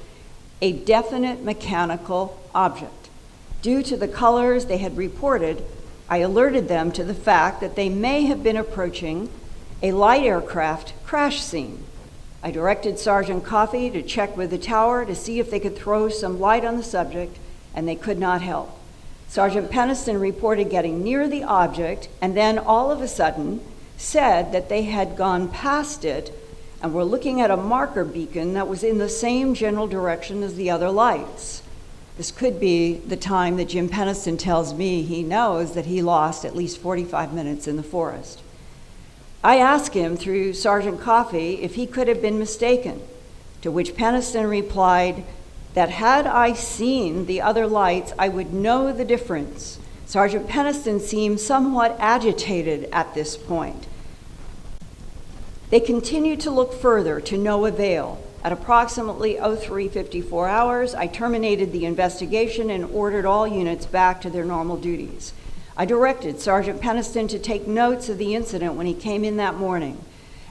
a definite mechanical object. Due to the colors they had reported, I alerted them to the fact that they may have been approaching a light aircraft crash scene. I directed Sergeant Coffey to check with the tower to see if they could throw some light on the subject, and they could not help. Sergeant Peniston reported getting near the object, and then all of a sudden said that they had gone past it and were looking at a marker beacon that was in the same general direction as the other lights. This could be the time that Jim Peniston tells me he knows that he lost at least 45 minutes in the forest. I asked him through Sergeant Coffey if he could have been mistaken, to which Peniston replied that had I seen the other lights, I would know the difference. Sergeant Peniston seemed somewhat agitated at this point. They continued to look further to no avail. At approximately 03:54 hours, I terminated the investigation and ordered all units back to their normal duties. I directed Sergeant Peniston to take notes of the incident when he came in that morning.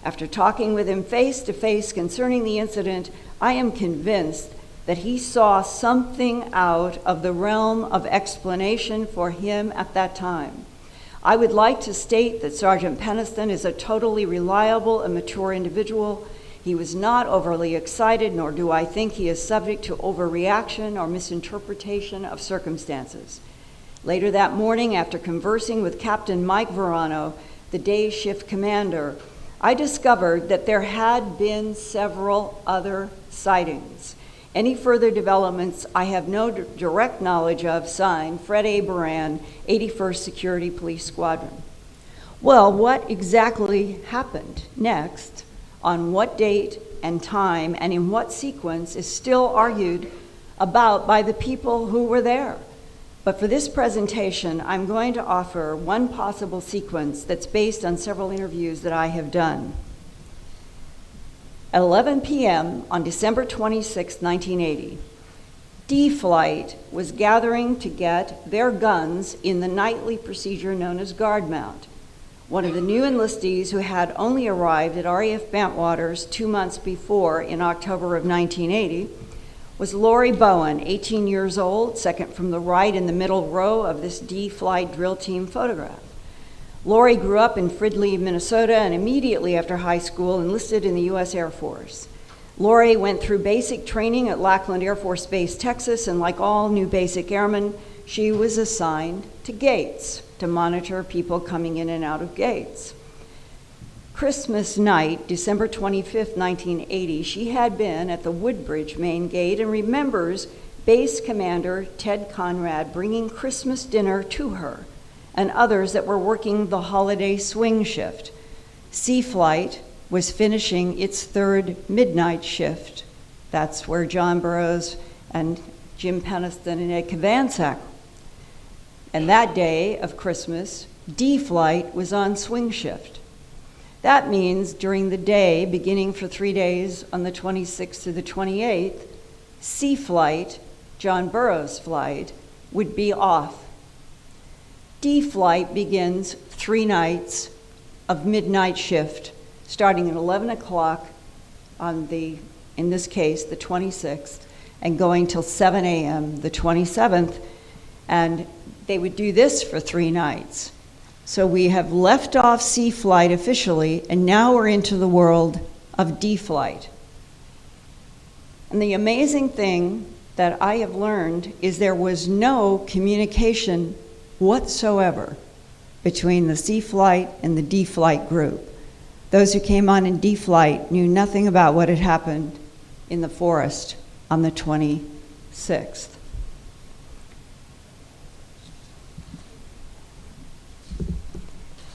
After talking with him face to face concerning the incident, I am convinced that he saw something out of the realm of explanation for him at that time. I would like to state that Sergeant Peniston is a totally reliable and mature individual. He was not overly excited, nor do I think he is subject to overreaction or misinterpretation of circumstances. Later that morning, after conversing with Captain Mike Verano, the day shift commander, I discovered that there had been several other sightings. Any further developments I have no direct knowledge of. Signed, Fred A. Baran, 81st Security Police Squadron. Well, what exactly happened next, on what date and time, and in what sequence is still argued about by the people who were there. But for this presentation, I'm going to offer one possible sequence that's based on several interviews that I have done. At 11 p.m. on December 26, 1980, D Flight was gathering to get their guns in the nightly procedure known as guard mount. One of the new enlistees who had only arrived at RAF Bentwaters 2 months before in October of 1980 was Lori Bowen, 18 years old, second from the right in the middle row of this D Flight drill team photograph. Lori grew up in Fridley, Minnesota, and immediately after high school enlisted in the U.S. Air Force. Lori went through basic training at Lackland Air Force Base, Texas, and like all new basic airmen, she was assigned to gates to monitor people coming in and out of gates. Christmas night, December 25th, 1980, she had been at the Woodbridge main gate and remembers Base Commander Ted Conrad bringing Christmas dinner to her and others that were working the holiday swing shift. C Flight was finishing its third midnight shift. That's where John Burroughs and Jim Peniston and Ed Kavansak. And that day of Christmas, D Flight was on swing shift. That means during the day, beginning for 3 days on the 26th to the 28th, C Flight, John Burroughs' flight, would be off. D Flight begins 3 nights of midnight shift, starting at 11 o'clock on in this case, the 26th, and going till 7 a.m. the 27th, and they would do this for 3 nights. So we have left off C Flight officially, and now we're into the world of D Flight. And the amazing thing that I have learned is there was no communication whatsoever between the C Flight and the D Flight group. Those who came on in D Flight knew nothing about what had happened in the forest on the 26th.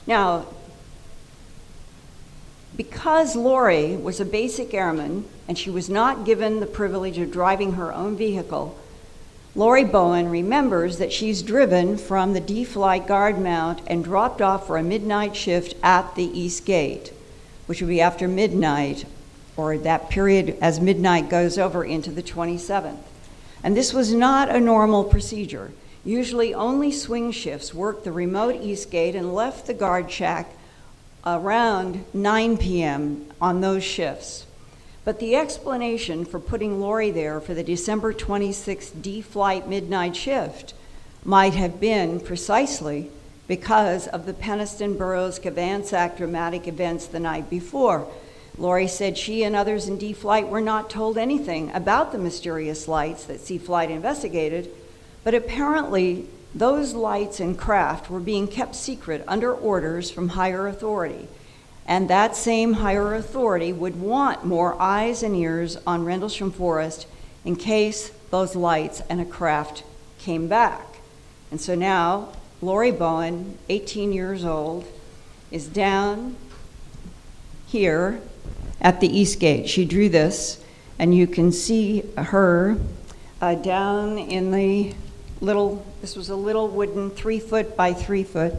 Now, because Lori was a basic airman and she was not given the privilege of driving her own vehicle, Lori Bowen remembers that she's driven from the D-Flight guard mount and dropped off for a midnight shift at the East Gate, which would be after midnight, or that period as midnight goes over into the 27th. And this was not a normal procedure. Usually only swing shifts worked the remote East Gate and left the guard shack around 9 p.m. on those shifts. But the explanation for putting Lori there for the December 26th D-Flight midnight shift might have been precisely because of the Peniston-Burroughs Cavansack dramatic events the night before. Lori said she and others in D-Flight were not told anything about the mysterious lights that C-Flight investigated, but apparently those lights and craft were being kept secret under orders from higher authority. And that same higher authority would want more eyes and ears on Rendlesham Forest in case those lights and a craft came back. And so now, Lori Bowen, 18 years old, is down here at the East Gate. She drew this, and you can see her down in the little, this was a little wooden 3 foot by 3 foot.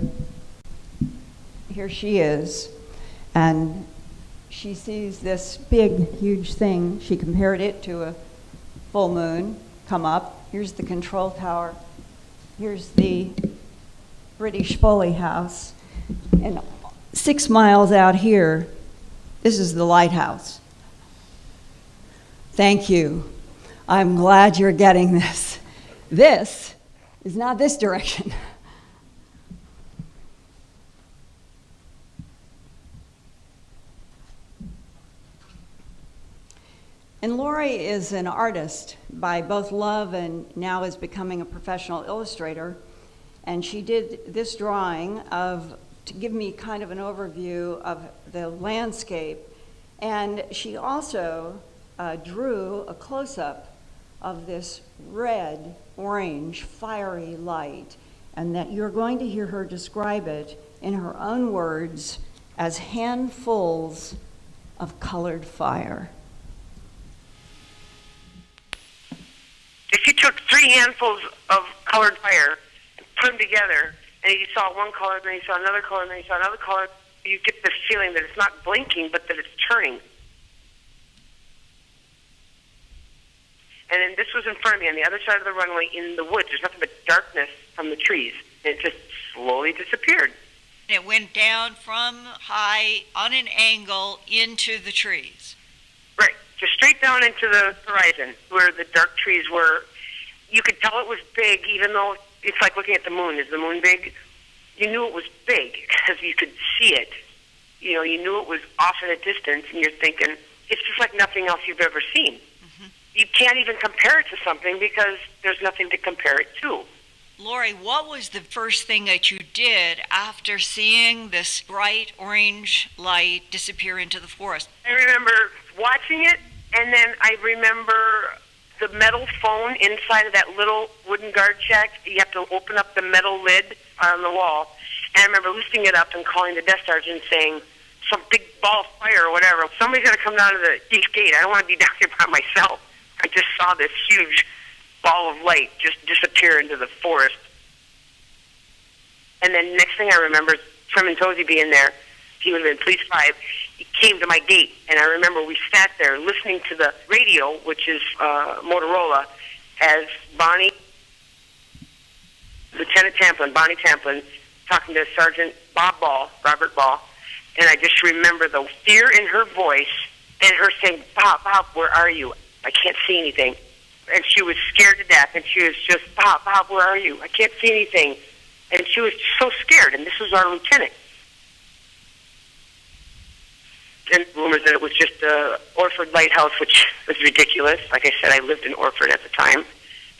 Here she is. And she sees this big, huge thing. She compared it to a full moon come up. Here's the control tower. Here's the British Foley House. And 6 miles out here, this is the lighthouse. Thank you. I'm glad you're getting this. This is not this direction. And Lori is an artist by both love and now is becoming a professional illustrator. And she did this drawing to give me kind of an overview of the landscape. And she also drew a close-up of this red, orange, fiery light. And that you're going to hear her describe it in her own words as handfuls of colored fire. If you took 3 handfuls of colored fire and put them together, and you saw one color, then you saw another color, then you saw another color, you get this feeling that it's not blinking, but that it's turning. And then this was in front of me on the other side of the runway in the woods. There's nothing but darkness from the trees. And it just slowly disappeared. It went down from high on an angle into the trees. Right. Just straight down into the horizon where the dark trees were. You could tell it was big, even though it's like looking at the moon. Is the moon big? You knew it was big because you could see it. You know, you knew it was off at a distance, and you're thinking, it's just like nothing else you've ever seen. Mm-hmm. You can't even compare it to something because there's nothing to compare it to. Lori, what was the first thing that you did after seeing this bright orange light disappear into the forest? I remember watching it, and then I remember the metal phone inside of that little wooden guard shack. You have to open up the metal lid on the wall. And I remember lifting it up and calling the desk sergeant saying, some big ball of fire or whatever. Somebody's got to come down to the east gate. I don't want to be down here by myself. I just saw this huge ball of light just disappear into the forest. And then next thing I remember is Trim and Tozy being there. He would have been Police 5. He came to my gate, and I remember we sat there listening to the radio, which is Motorola, as Bonnie, Lieutenant Tamplin, Bonnie Tamplin, talking to Sergeant Robert Ball, and I just remember the fear in her voice and her saying, Bob, where are you? I can't see anything. And she was scared to death, and she was just, Bob, where are you? I can't see anything. And she was so scared, and this was our lieutenant. And rumors that it was just a Orford lighthouse, which was ridiculous. Like I said, I lived in Orford at the time.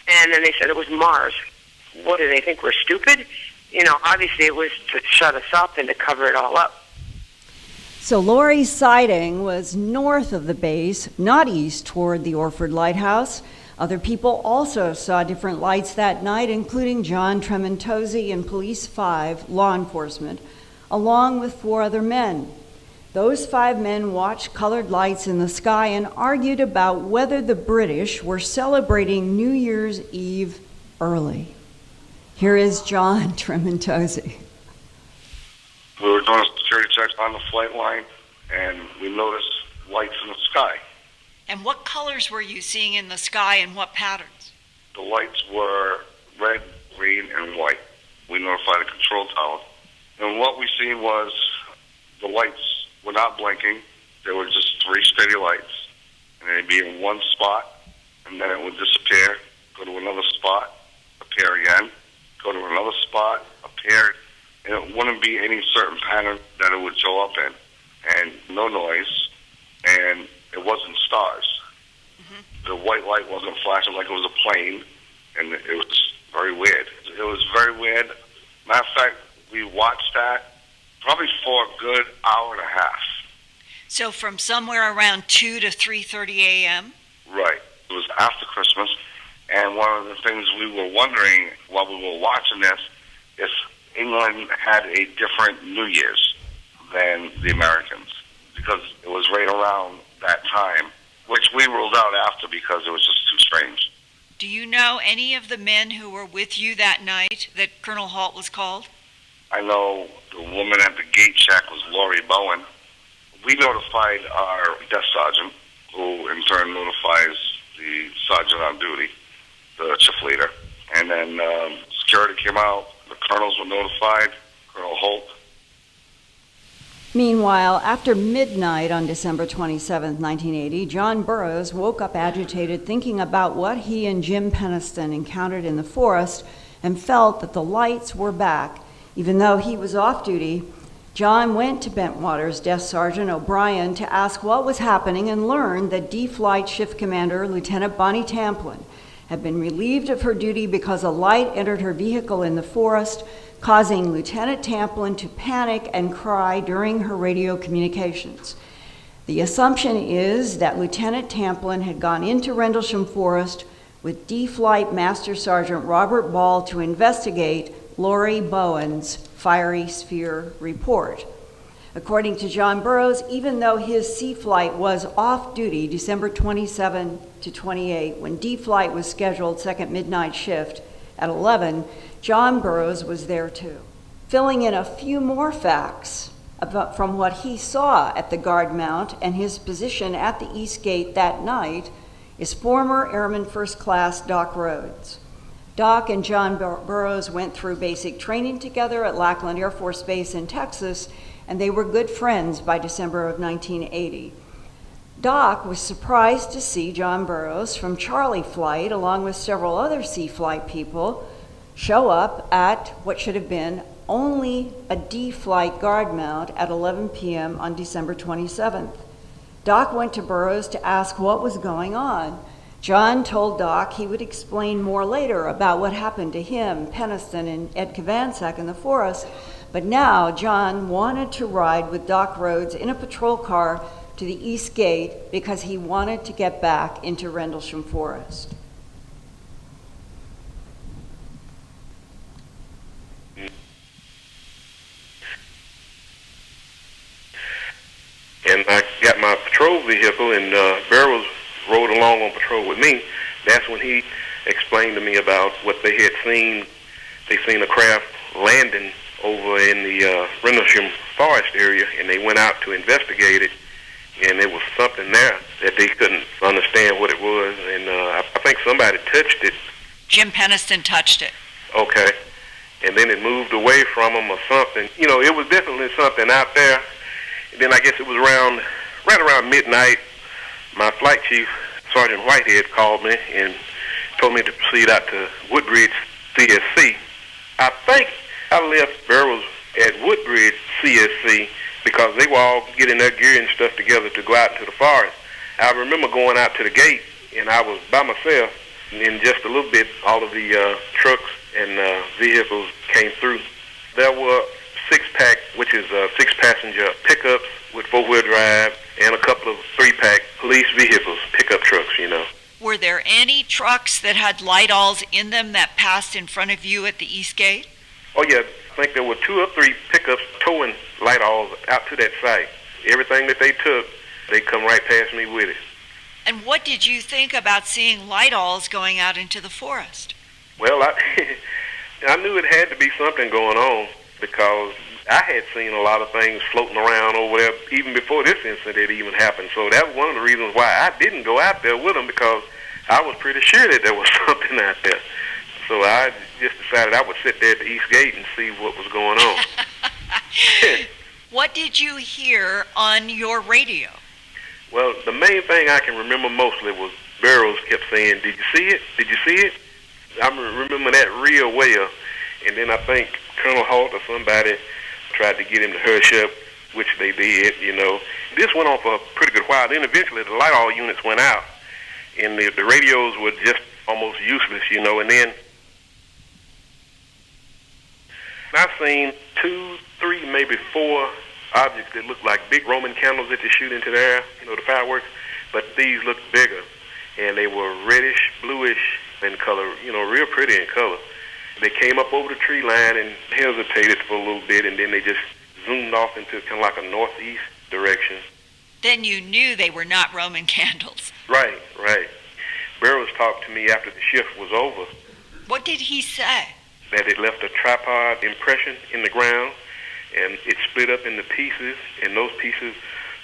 And then they said it was Mars. What, did they think we're stupid? You know, obviously it was to shut us up and to cover it all up. So Lori's sighting was north of the base, not east toward the Orford Lighthouse. Other people also saw different lights that night, including John Tremontosi and Police 5 law enforcement, along with 4 other men. Those 5 men watched colored lights in the sky and argued about whether the British were celebrating New Year's Eve early. Here is John Tremontosi. We were doing a security check on the flight line, and we noticed lights in the sky. And what colors were you seeing in the sky and what patterns? The lights were red, green, and white. We notified the control tower. And what we seen was the lights were not blinking. There were just 3 steady lights. And they'd be in one spot, and then it would disappear, go to another spot, appear again, go to another spot, appear, and it wouldn't be any certain pattern that it would show up in. And no noise, and it wasn't stars. Mm-hmm. The white light wasn't flashing like it was a plane, and it was very weird. It was very weird. Matter of fact, we watched that probably for a good hour and a half. So from somewhere around 2 to 3:30 a.m.? Right. It was after Christmas, and one of the things we were wondering while we were watching this is England had a different New Year's than the Americans, because it was right around that time, which we ruled out after because it was just too strange. Do you know any of the men who were with you that night that Colonel Halt was called? I know the woman at the gate check was Lori Bowen. We notified our desk sergeant, who in turn notifies the sergeant on duty, the shift leader. And then security came out, the colonels were notified, Colonel Holt. Meanwhile, after midnight on December 27, 1980, John Burroughs woke up agitated, thinking about what he and Jim Penniston encountered in the forest, and felt that the lights were back. Even though he was off duty, John went to Bentwater's Desk Sergeant O'Brien to ask what was happening and learned that D-Flight Shift Commander Lieutenant Bonnie Tamplin had been relieved of her duty because a light entered her vehicle in the forest, causing Lieutenant Tamplin to panic and cry during her radio communications. The assumption is that Lieutenant Tamplin had gone into Rendlesham Forest with D-Flight Master Sergeant Robert Ball to investigate Lori Bowen's fiery sphere report. According to John Burroughs, even though his C-Flight was off duty December 27 to 28, when D-Flight was scheduled second midnight shift at 11, John Burroughs was there too. Filling in a few more facts from what he saw at the guard mount and his position at the East Gate that night is former Airman First Class Doc Rhodes. Doc and John Burroughs went through basic training together at Lackland Air Force Base in Texas, and they were good friends by December of 1980. Doc was surprised to see John Burroughs from Charlie Flight, along with several other C-Flight people, show up at what should have been only a D-Flight guard mount at 11 p.m. on December 27th. Doc went to Burroughs to ask what was going on. John told Doc he would explain more later about what happened to him, Penniston, and Ed Kovansak in the forest, but now John wanted to ride with Doc Rhodes in a patrol car to the East Gate because he wanted to get back into Rendlesham Forest. And I got my patrol vehicle, and Burroughs rode along on patrol with me. That's when he explained to me about what they had seen. They seen a craft landing over in the Rendlesham Forest area, and they went out to investigate it, and there was something there that they couldn't understand what it was, and I think somebody touched it. Jim Penniston touched it. Okay. And then it moved away from them or something. You know, it was definitely something out there. And then I guess it was right around midnight, my flight chief, Sergeant Whitehead, called me and told me to proceed out to Woodbridge CSC. I think I left Burroughs at Woodbridge CSC because they were all getting their gear and stuff together to go out into the forest. I remember going out to the gate, and I was by myself, and in just a little bit, all of the trucks and vehicles came through. There were six-pack, which is six-passenger pickups with four-wheel drive, and a couple of three-pack police vehicles, pickup trucks, you know. Were there any trucks that had light-alls in them that passed in front of you at the East Gate? Oh, yeah. I think there were 2 or 3 pickups towing light-alls out to that site. everything that they took, they come right past me with it. And what did you think about seeing light owls going out into the forest? Well, I knew it had to be something going on because I had seen a lot of things floating around over there even before this incident even happened. So that was one of the reasons why I didn't go out there with them, because I was pretty sure that there was something out there. So I just decided I would sit there at the East Gate and see what was going on. What did you hear on your radio? Well, the main thing I can remember mostly was Burroughs kept saying, "Did you see it? Did you see it?" I remember that real well. And then I think Colonel Holt or somebody tried to get him to hush up, which they did, you know. This went on for a pretty good while. Then eventually the light owl units went out, and the radios were just almost useless, you know. And then I've seen 2, 3, maybe 4 objects that look like big Roman candles that you shoot into the air, you know, the fireworks, but these looked bigger, and they were reddish, bluish in color, you know, real pretty in color. They came up over the tree line and hesitated for a little bit, and then they just zoomed off into kind of like a northeast direction. Then you knew they were not Roman candles. Right, right. Burroughs talked to me after the shift was over. What did he say? That it left a tripod impression in the ground, and it split up into pieces, and those pieces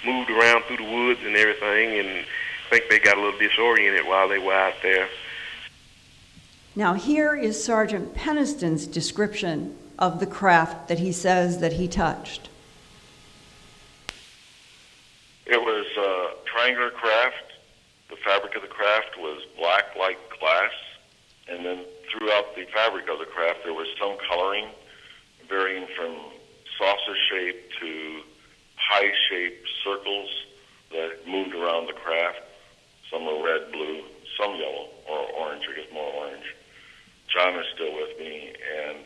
moved around through the woods and everything, and I think they got a little disoriented while they were out there. Now here is Sergeant Peniston's description of the craft that he says that he touched. It was a triangular craft. The fabric of the craft was black like glass, and then throughout the fabric of the craft there was some coloring varying from saucer shape to pie shaped circles that moved around the craft. Some were red, blue, some yellow, or orange, I guess more orange. John is still with me, and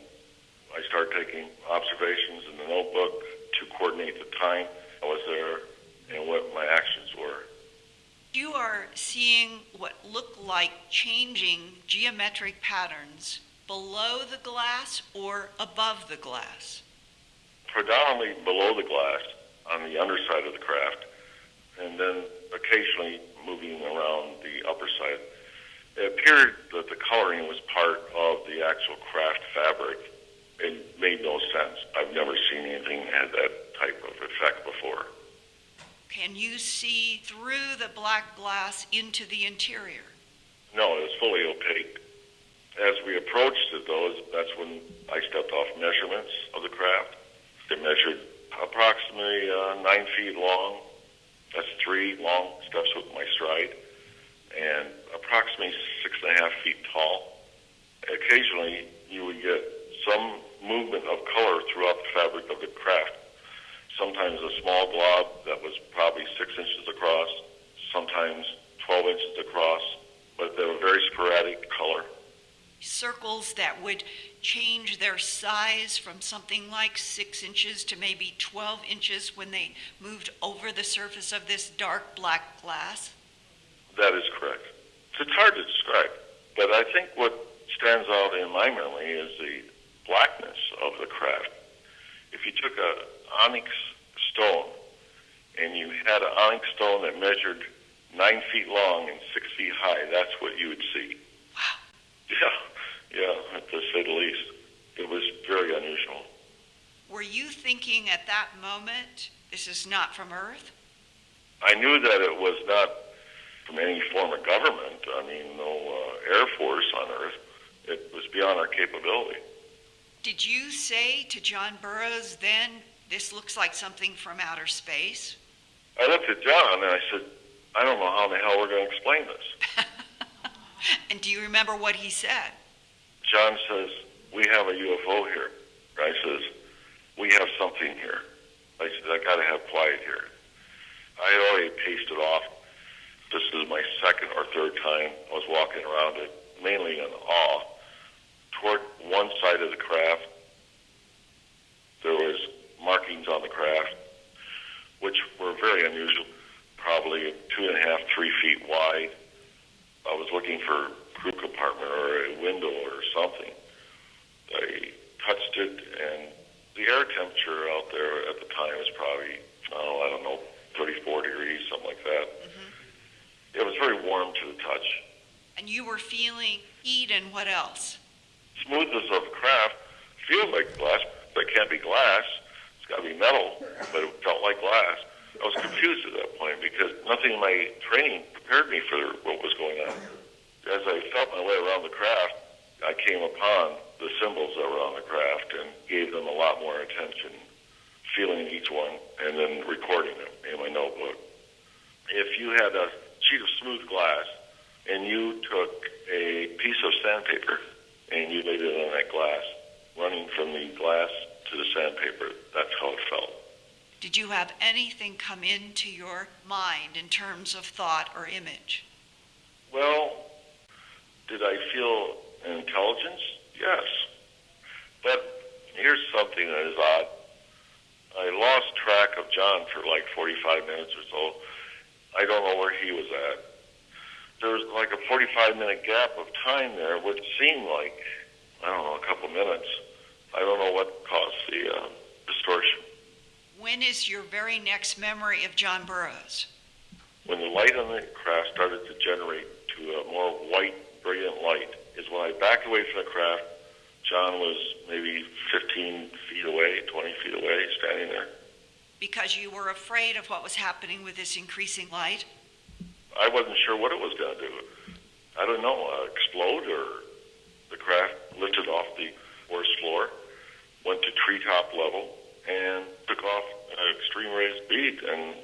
I started taking observations in the notebook to coordinate the time I was there and what my actions were. You are seeing what look like changing geometric patterns below the glass or above the glass? Predominantly below the glass on the underside of the craft, and then occasionally moving around the upper side. It appeared that the coloring was part of the actual craft fabric. It made no sense. I've never seen anything that had that type of effect before. Can you see through the black glass into the interior? No, it was fully opaque. As we approached it, though, that's when I stepped off measurements of the craft. It measured approximately 9 feet long. That's 3 long steps with my stride, and approximately 6.5 feet tall. Occasionally, you would get some movement of color throughout the fabric of the craft. Sometimes a small blob that was probably 6 inches across, sometimes 12 inches across, but they were very sporadic color. Circles that would change their size from something like 6 inches to maybe 12 inches when they moved over the surface of this dark black glass? That is correct. It's hard to describe, but I think what stands out in my memory is the blackness of the craft. If you took an onyx stone and you had an onyx stone that measured 9 feet long and 6 feet high, that's what you would see. Wow. Yeah, to say the least. It was very unusual. Were you thinking at that moment, this is not from Earth? I knew that it was not from any form of government. I mean, no Air Force on Earth. It was beyond our capability. Did you say to John Burroughs then, this looks like something from outer space? I looked at John and I said, I don't know how in the hell we're going to explain this. And do you remember what he said? John says, we have a UFO here. I says, we have something here. I said, I got to have quiet here. I had already paced it off. This is my second or third time I was walking around it, mainly in awe. Toward one side of the craft, there was markings on the craft, which were very unusual, probably 2.5, 3 feet wide. I was looking for a crew compartment or a window or something. I touched it, and the air temperature out there at the time was probably oh, I don't know, 34 degrees, something like that. It was very warm to the touch. And you were feeling heat and what else? Smoothness of the craft feels like glass, but it can't be glass. It's got to be metal, but it felt like glass. I was confused at that point because nothing in my training prepared me for what was going on. As I felt my way around the craft, I came upon the symbols that were on the craft and gave them a lot more attention, feeling each one, and then recording them in my notebook. If you had a sheet of smooth glass and you took a piece of sandpaper and you laid it on that glass, running from the glass to the sandpaper, that's how it felt. Did you have anything come into your mind in terms of thought or image? Well, did I feel an intelligence? Yes. But here's something that is odd. I lost track of John for like 45 minutes or so. I don't know where he was at. There was like a 45-minute gap of time there, which seemed like, I don't know, a couple minutes. I don't know what caused the distortion. When is your very next memory of John Burroughs? When the light on the craft started to generate to a more white, brilliant light, is when I backed away from the craft. John was maybe 15 feet away, 20 feet away, standing there. Because you were afraid of what was happening with this increasing light? I wasn't sure what it was going to do. I don't know, explode, or the craft lifted off the forest floor, went to treetop level, and took off at an extreme rate of speed, and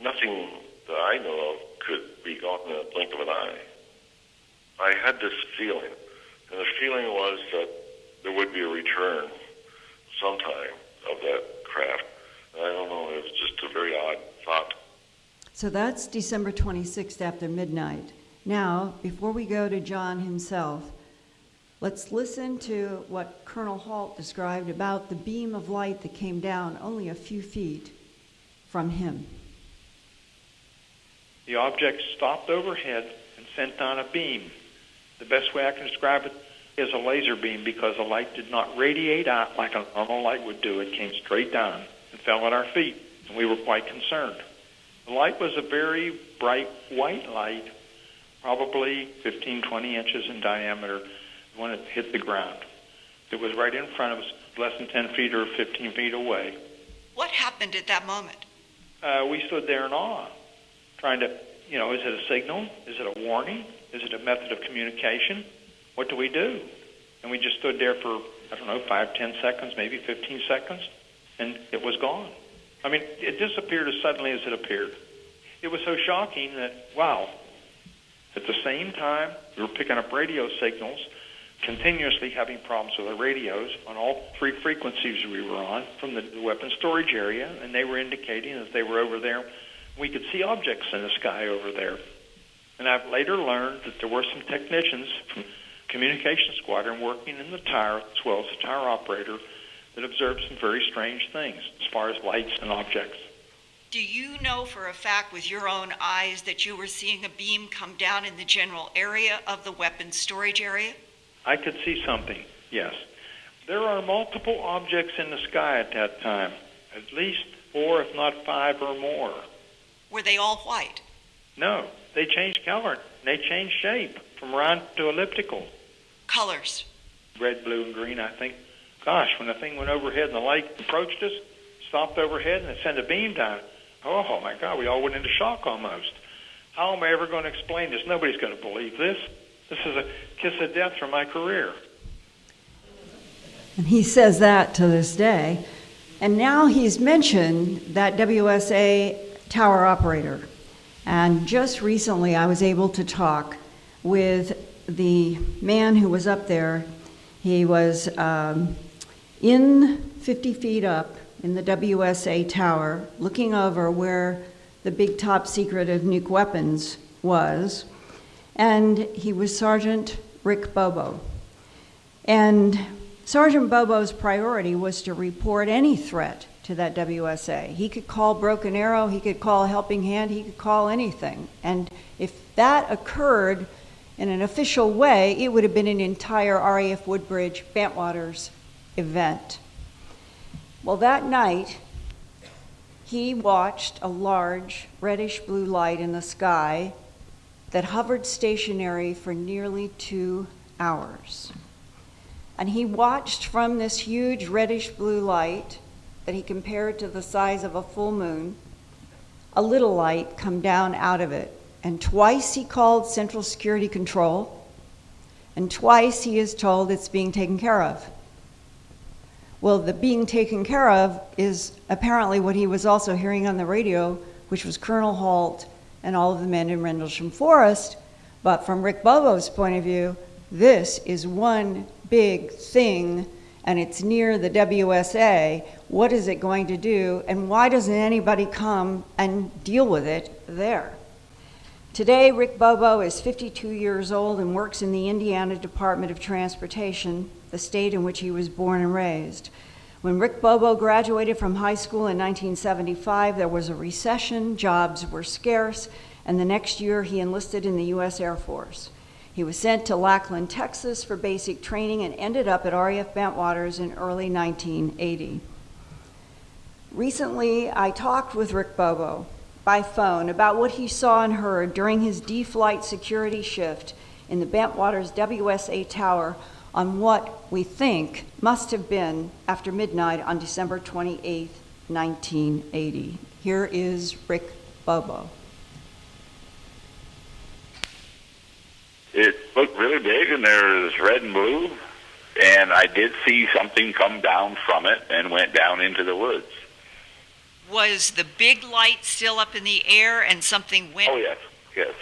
nothing that I know of could be gone in a blink of an eye. I had this feeling, and the feeling was that there would be a return sometime of that craft. And I don't know, it was just a very odd thought. So that's December 26th after midnight. Now, before we go to John himself, let's listen to what Colonel Halt described about the beam of light that came down only a few feet from him. The object stopped overhead and sent down a beam. The best way I can describe it is a laser beam because the light did not radiate out like a normal light would do. It came straight down and fell at our feet, and we were quite concerned. The light was a very bright white light, probably 15, 20 inches in diameter when it hit the ground. It was right in front of us, less than 10 feet or 15 feet away. What happened at that moment? We stood there in awe, trying to, is it a signal? Is it a warning? Is it a method of communication? What do we do? And we just stood there for, 5, 10 seconds, maybe 15 seconds, and it was gone. I mean, it disappeared as suddenly as it appeared. It was so shocking that, wow. At the same time, we were picking up radio signals, continuously having problems with our radios on all three frequencies we were on from the weapons storage area, and they were indicating that they were over there. We could see objects in the sky over there. And I've later learned that there were some technicians from Communication Squadron working in the tower, as well as the tower operator, that observed some very strange things as far as lights and objects. Do you know for a fact with your own eyes that you were seeing a beam come down in the general area of the weapons storage area? I could see something, yes. There are multiple objects in the sky at that time, at least 4, if not 5 or more. Were they all white? No, they changed color. They changed shape from round to elliptical. Colors? Red, blue, and green, I think. Gosh, when the thing went overhead and the light approached us, stopped overhead, and it sent a beam down. Oh, my God, we all went into shock almost. How am I ever going to explain this? Nobody's going to believe this. This is a kiss of death for my career. And he says that to this day. And now he's mentioned that WSA tower operator. And just recently I was able to talk with the man who was up there. He was in 50 feet up in the WSA tower, looking over where the big top secret of nuke weapons was. And he was Sergeant Rick Bobo. And Sergeant Bobo's priority was to report any threat to that WSA. He could call Broken Arrow, he could call Helping Hand, he could call anything. And if that occurred in an official way, it would have been an entire RAF Woodbridge Bantwaters event. Well, that night, he watched a large reddish-blue light in the sky that hovered stationary for nearly 2 hours. And he watched from this huge reddish-blue light that he compared to the size of a full moon, a little light come down out of it. And twice he called Central Security Control, and twice he is told it's being taken care of. Well, the being taken care of is apparently what he was also hearing on the radio, which was Colonel Holt and all of the men in Rendlesham Forest. But from Rick Bobo's point of view, this is one big thing, and it's near the WSA. What is it going to do, and why doesn't anybody come and deal with it there? Today, Rick Bobo is 52 years old and works in the Indiana Department of Transportation, the state in which he was born and raised. When Rick Bobo graduated from high school in 1975, there was a recession, jobs were scarce, and the next year he enlisted in the U.S. Air Force. He was sent to Lackland, Texas for basic training and ended up at RAF Bentwaters in early 1980. Recently, I talked with Rick Bobo by phone about what he saw and heard during his D-Flight security shift in the Bentwaters WSA Tower on what we think must have been after midnight on December 28, 1980. Here is Rick Bobo. It looked really big, and there was red and blue, and I did see something come down from it and went down into the woods. Was the big light still up in the air and something went? Oh, yes, yes.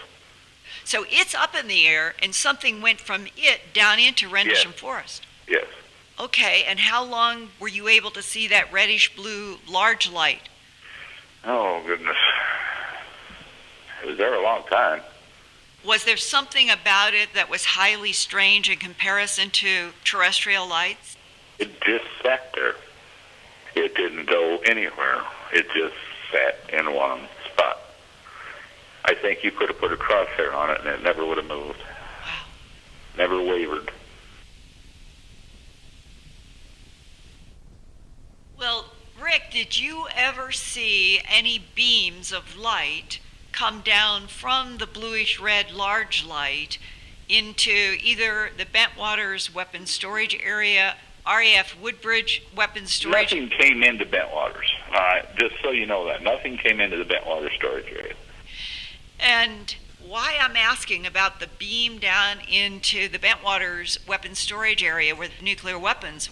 So it's up in the air and something went from it down into Rendlesham Forest? Yes. Okay, and how long were you able to see that reddish-blue large light? Oh, goodness. It was there a long time. Was there something about it that was highly strange in comparison to terrestrial lights? It just sat there. It didn't go anywhere. It just sat in one spot. I think you could have put a crosshair on it and it never would have moved. Wow. Never wavered. Well, Rick, did you ever see any beams of light come down from the bluish-red large light into either the Bentwaters weapons storage area, RAF Woodbridge weapons storage? Nothing came into Bentwaters. All right, just so you know that. Nothing came into the Bentwaters storage area. And why I'm asking about the beam down into the Bentwaters weapons storage area with nuclear weapons,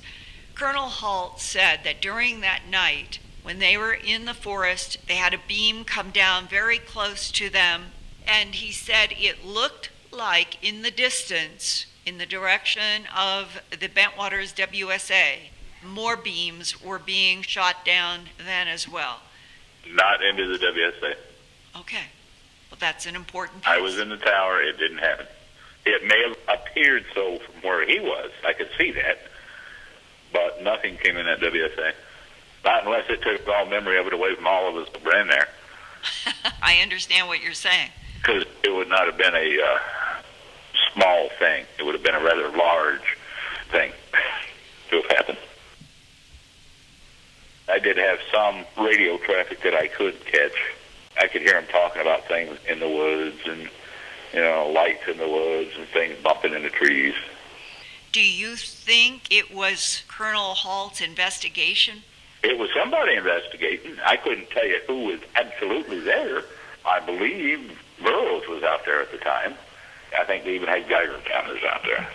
Colonel Holt said that during that night, when they were in the forest, they had a beam come down very close to them, and he said it looked like in the distance, in the direction of the Bentwaters WSA, more beams were being shot down then as well. Not into the WSA. Okay. Well, that's an important piece. I was in the tower. It didn't happen. It may have appeared so from where he was. I could see that. But nothing came in that WSA. Not unless it took all memory of it away from all of us that were in there. I understand what you're saying. Because it would not have been a small thing. It would have been a rather large thing to have happened. I did have some radio traffic that I could catch. I could hear them talking about things in the woods and, lights in the woods and things bumping in the trees. Do you think it was Colonel Halt's investigation? It was somebody investigating. I couldn't tell you who was absolutely there. I believe Burroughs was out there at the time. I think they even had Geiger counters out there.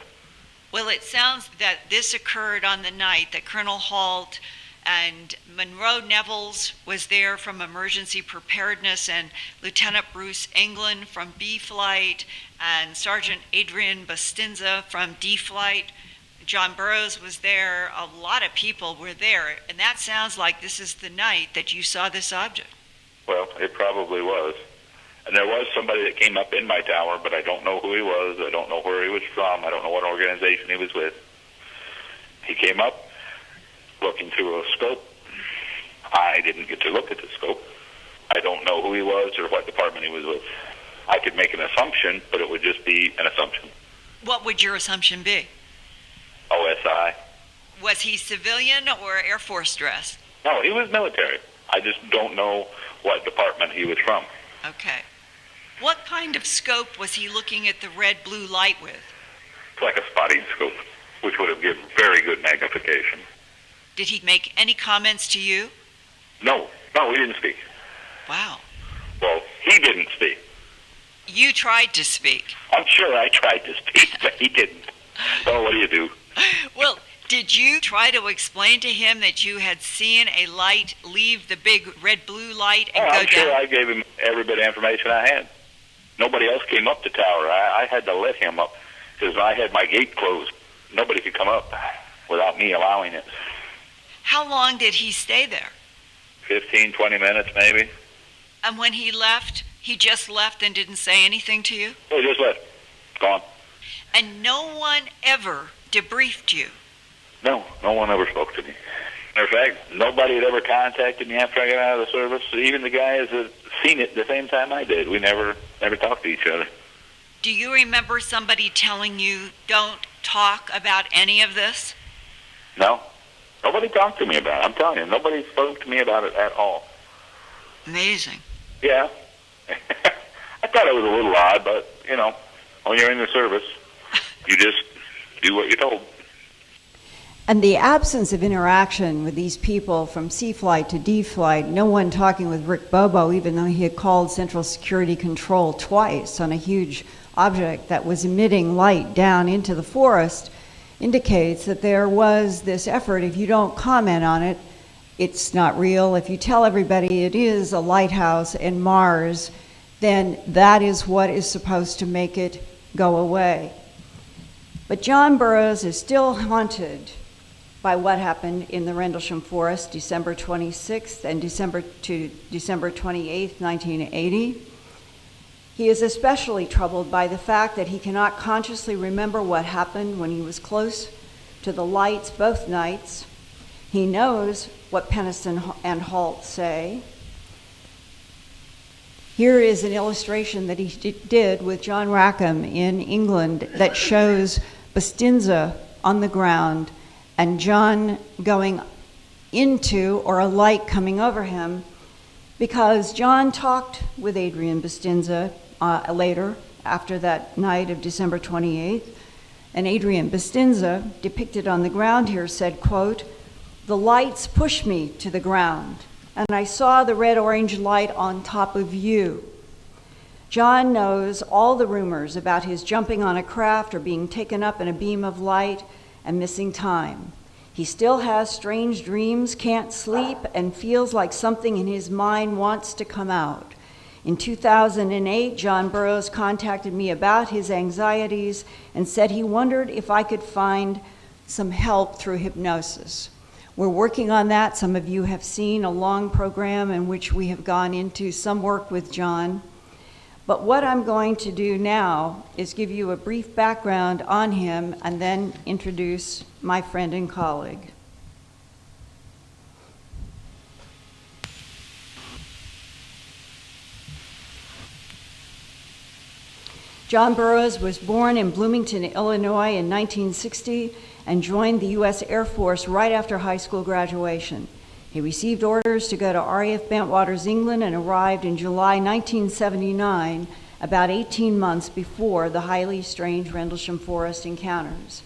Well, it sounds that this occurred on the night that Colonel Halt and Monroe Nevels was there from Emergency Preparedness, and Lieutenant Bruce England from B Flight, and Sergeant Adrian Bastinza from D Flight. John Burroughs was there. A lot of people were there, and that sounds like this is the night that you saw this object. Well, it probably was. And there was somebody that came up in my tower, but I don't know who he was. I don't know where he was from. I don't know what organization he was with. He came up looking through a scope. I didn't get to look at the scope. I don't know who he was or what department he was with. I could make an assumption, but it would just be an assumption. What would your assumption be? OSI. Was he civilian or Air Force dress? No, he was military. I just don't know what department he was from. Okay. What kind of scope was he looking at the red-blue light with? It's like a spotting scope, which would have given very good magnification. Did he make any comments to you? No, we didn't speak. Wow. Well, he didn't speak. You tried to speak. I'm sure I tried to speak, but he didn't. So what do you do? Well, did you try to explain to him that you had seen a light leave the big red-blue light and go I'm sure down? I gave him every bit of information I had. Nobody else came up the tower. I had to let him up because I had my gate closed. Nobody could come up without me allowing it. How long did he stay there? 15, 20 minutes maybe. And when he left, he just left and didn't say anything to you? He just left. Gone. And no one ever debriefed you? No one ever spoke to me. Matter of fact, nobody had ever contacted me after I got out of the service. Even the guys that seen it the same time I did. We never talked to each other. Do you remember somebody telling you, don't talk about any of this? No. Nobody talked to me about it. I'm telling you, nobody spoke to me about it at all. Amazing. Yeah. I thought it was a little odd, but, when you're in the service, you just do what you're told. And the absence of interaction with these people from C flight to D flight, no one talking with Rick Bobo, even though he had called Central Security Control twice on a huge object that was emitting light down into the forest, indicates that there was this effort. If you don't comment on it, it's not real. If you tell everybody it is a lighthouse in Mars, then that is what is supposed to make it go away. But John Burroughs is still haunted by what happened in the Rendlesham Forest, December 26th and December 28th, 1980. He is especially troubled by the fact that he cannot consciously remember what happened when he was close to the lights both nights. He knows what Penniston and Halt say. Here is an illustration that he did with John Rackham in England that shows Bustinza on the ground and John going into, or a light coming over him, because John talked with Adrian Bustinza later, after that night of December 28th, and Adrian Bustinza, depicted on the ground here, said, quote, "The lights pushed me to the ground, and I saw the red-orange light on top of you." John knows all the rumors about his jumping on a craft or being taken up in a beam of light and missing time. He still has strange dreams, can't sleep, and feels like something in his mind wants to come out. In 2008, John Burroughs contacted me about his anxieties and said he wondered if I could find some help through hypnosis. We're working on that. Some of you have seen a long program in which we have gone into some work with John. But what I'm going to do now is give you a brief background on him and then introduce my friend and colleague. John Burroughs was born in Bloomington, Illinois in 1960 and joined the U.S. Air Force right after high school graduation. He received orders to go to RAF Bentwaters, England, and arrived in July 1979, about 18 months before the highly strange Rendlesham Forest encounters.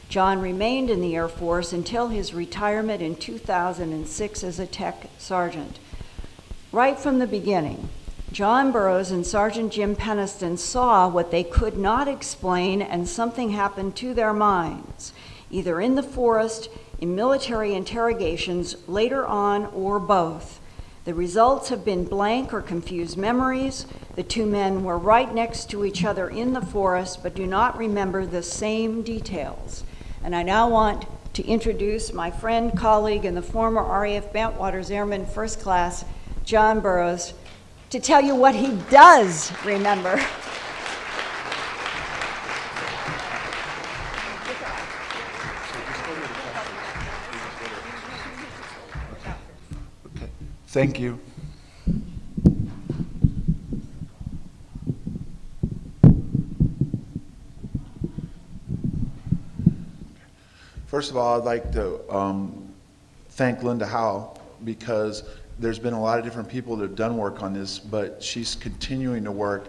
John remained in the Air Force until his retirement in 2006 as a tech sergeant. Right from the beginning, John Burroughs and Sergeant Jim Penniston saw what they could not explain, and something happened to their minds, either in the forest, in military interrogations, later on, or both. The results have been blank or confused memories. The two men were right next to each other in the forest, but do not remember the same details. And I now want to introduce my friend, colleague, and the former RAF Bentwaters Airman First Class, John Burroughs, to tell you what he does remember. Thank you. First of all, I'd like to thank Linda Howe, because there's been a lot of different people that have done work on this, but she's continuing to work.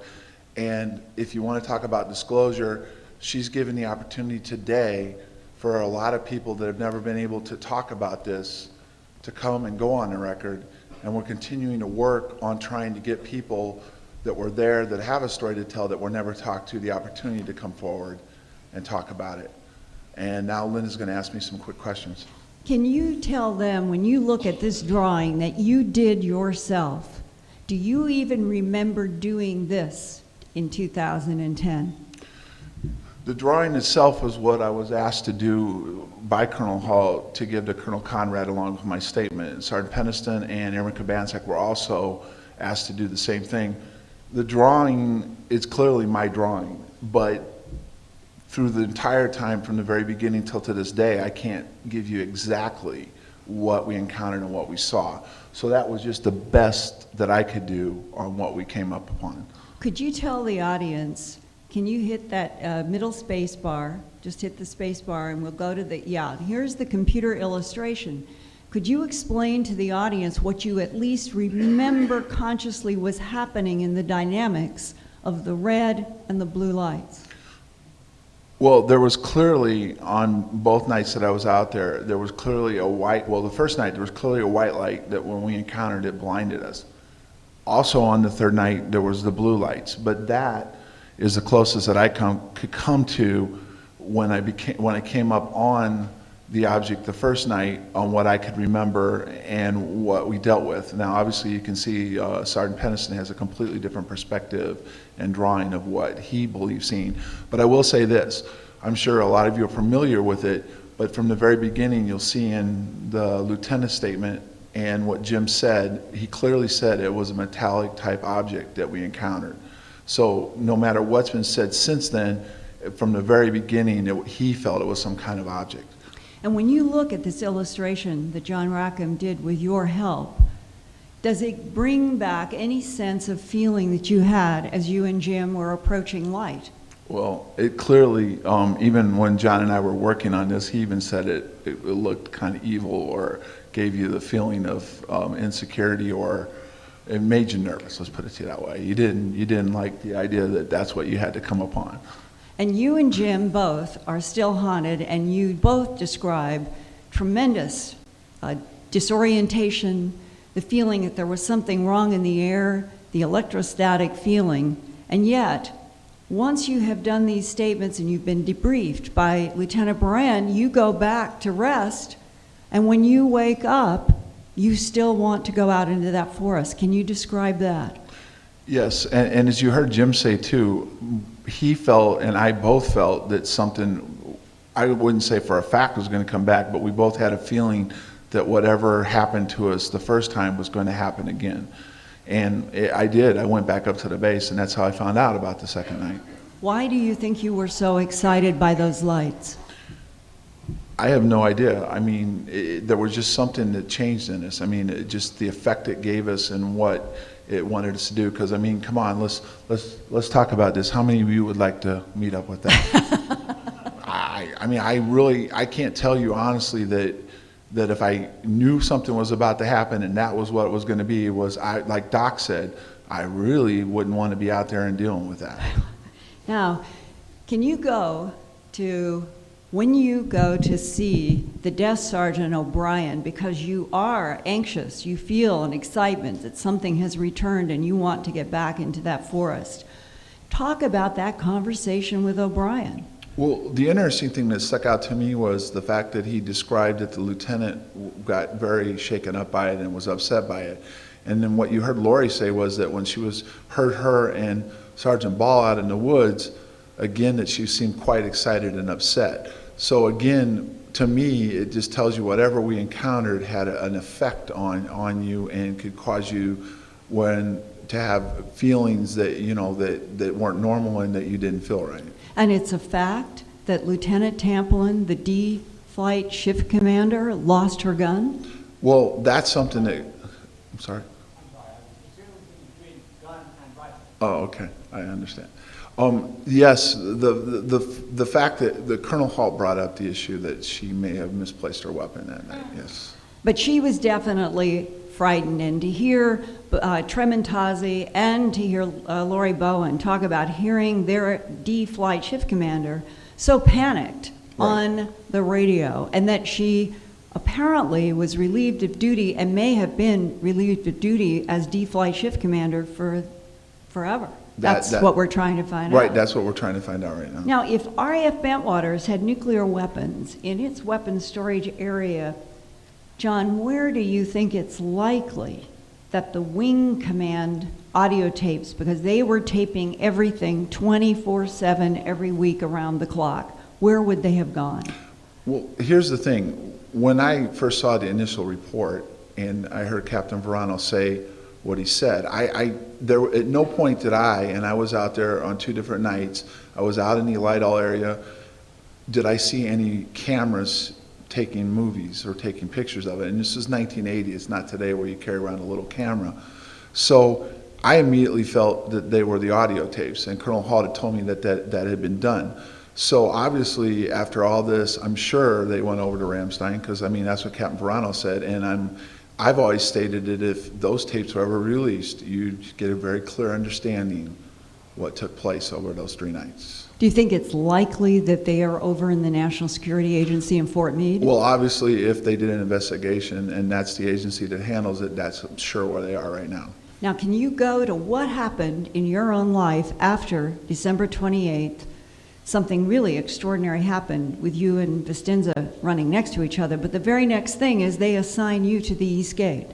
And if you want to talk about disclosure, she's given the opportunity today for a lot of people that have never been able to talk about this to come and go on the record. And we're continuing to work on trying to get people that were there that have a story to tell that were never talked to the opportunity to come forward and talk about it. And now Linda's going to ask me some quick questions. Can you tell them, when you look at this drawing that you did yourself, do you even remember doing this in 2010? The drawing itself was what I was asked to do by Colonel Howe to give to Colonel Conrad along with my statement. Sergeant Peniston and Airman Kabansek were also asked to do the same thing. The drawing is clearly my drawing, but through the entire time from the very beginning till to this day, I can't give you exactly what we encountered and what we saw. So that was just the best that I could do on what we came up upon. Could you tell the audience, can you hit that middle space bar? Just hit the space bar and we'll go to the, yeah, here's the computer illustration. Could you explain to the audience what you at least remember consciously was happening in the dynamics of the red and the blue lights? Well, there was clearly, on both nights that I was out there, there was clearly a white, well, the first night, there was clearly a white light that when we encountered it blinded us. Also on the third night, there was the blue lights, but that is the closest that I could come to when I came up on the object the first night, on what I could remember and what we dealt with. Now, obviously, you can see Sergeant Peniston has a completely different perspective and drawing of what he believes seen. But I will say this, I'm sure a lot of you are familiar with it, but from the very beginning, you'll see in the lieutenant's statement and what Jim said, he clearly said it was a metallic type object that we encountered. So no matter what's been said since then, from the very beginning, he felt it was some kind of object. And when you look at this illustration that John Rackham did with your help, does it bring back any sense of feeling that you had as you and Jim were approaching light? Well, it clearly, even when John and I were working on this, he even said it looked kind of evil or gave you the feeling of insecurity, or it made you nervous, let's put it to you that way. You didn't like the idea that that's what you had to come upon. And you and Jim both are still haunted, and you both describe tremendous disorientation, the feeling that there was something wrong in the air, the electrostatic feeling. And yet, once you have done these statements and you've been debriefed by Lieutenant Moran, you go back to rest, and when you wake up, you still want to go out into that forest. Can you describe that? Yes, and as you heard Jim say too, he felt and I both felt that something, I wouldn't say for a fact was going to come back, but we both had a feeling that whatever happened to us the first time was going to happen again. And I went back up to the base, and that's how I found out about the second night. Why do you think you were so excited by those lights? I have no idea. I mean, there was just something that changed in us. I mean, just the effect it gave us and what it wanted us to do. Because I mean, come on, let's talk about this. How many of you would like to meet up with that? I mean, I can't tell you honestly that if I knew something was about to happen and that was what it was going to be, like Doc said, I really wouldn't want to be out there and dealing with that. Now, can you go to, when you go to see the Desk Sergeant O'Brien, because you are anxious, you feel an excitement that something has returned and you want to get back into that forest, talk about that conversation with O'Brien. Well, the interesting thing that stuck out to me was the fact that he described that the lieutenant got very shaken up by it and was upset by it. And then what you heard Lori say was that when she heard her and Sergeant Ball out in the woods, again, that she seemed quite excited and upset. So again, to me, it just tells you whatever we encountered had an effect on you and could cause you to have feelings that, you know, that weren't normal and that you didn't feel right. And it's a fact that Lieutenant Tamplin, the D Flight Shift Commander, lost her gun? Well, that's something that, I'm sorry? Oh, okay, I understand. Yes, the fact that the Colonel Halt brought up the issue that she may have misplaced her weapon that night, yes. But she was definitely frightened. And to hear Tremontazzi and to hear Lori Bowen talk about hearing their D flight shift commander so panicked on the radio, and that she apparently was relieved of duty and may have been relieved of duty as D flight shift commander for forever. That's what we're trying to find out. Right, that's what we're trying to find out right now. Now, if RAF Bentwaters had nuclear weapons in its weapons storage area, John, where do you think it's likely that the wing command audio tapes, because they were taping everything 24/7 every week around the clock, where would they have gone? Well, here's the thing. When I first saw the initial report and I heard Captain Verano say what he said, there at no point did and I was out there on 2 different nights, I was out in the Lighthall area, did I see any cameras taking movies or taking pictures of it. And this is 1980, it's not today where you carry around a little camera. So I immediately felt that they were the audio tapes, and Colonel Hall had told me that had been done. So obviously, after all this, I'm sure they went over to Ramstein, because I mean, that's what Captain Verano said, and I've always stated that if those tapes were ever released, you'd get a very clear understanding what took place over those 3 nights. Do you think it's likely that they are over in the National Security Agency in Fort Meade? Well, obviously, if they did an investigation and that's the agency that handles it, that's I'm sure where they are right now. Now, can you go to what happened in your own life after December 28th? Something really extraordinary happened with you and Vistenza running next to each other, but the very next thing is they assign you to the East Gate.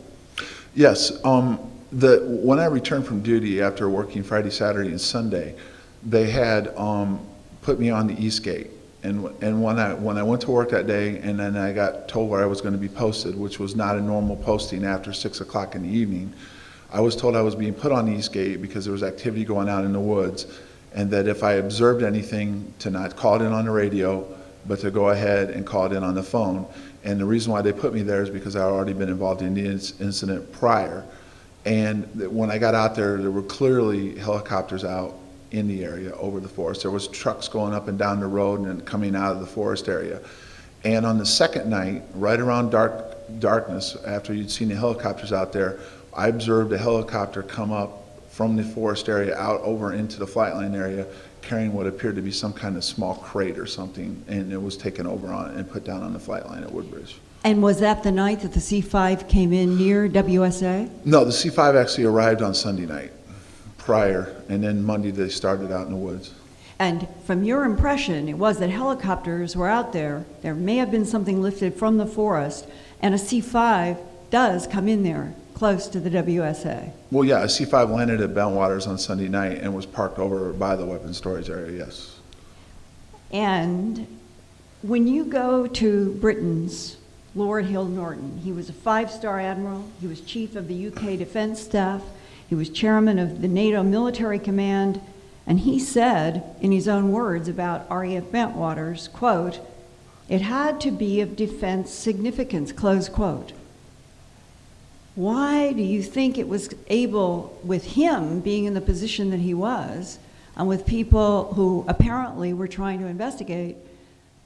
Yes. When I returned from duty after working Friday, Saturday, and Sunday, they had put me on the East Gate. And when I went to work that day, and then I got told where I was going to be posted, which was not a normal posting after 6 o'clock in the evening, I was told I was being put on the East Gate because there was activity going on in the woods, and that if I observed anything, to not call it in on the radio, but to go ahead and call it in on the phone. And the reason why they put me there is because I had already been involved in the incident prior. And when I got out there were clearly helicopters out in the area over the forest. There was trucks going up and down the road and coming out of the forest area. And on the second night, right around darkness, after you'd seen the helicopters out there, I observed a helicopter come up from the forest area out over into the flight line area, carrying what appeared to be some kind of small crate or something, and it was taken over on and put down on the flight line at Woodbridge. And was that the night that the C-5 came in near WSA? No, the C-5 actually arrived on Sunday night prior, and then Monday they started out in the woods. And from your impression, it was that helicopters were out there, there may have been something lifted from the forest, and a C-5 does come in there close to the WSA. Well, yeah, a C-5 landed at Bentwaters on Sunday night and was parked over by the weapons storage area, yes. And when you go to Britain's Lord Hill Norton, he was a 5-star admiral, he was chief of the UK Defence Staff, he was chairman of the NATO Military Command, and he said, in his own words about RAF Bentwaters, quote, "It had to be of defense significance," close quote. Why do you think it was able, with him being in the position that he was, and with people who apparently were trying to investigate,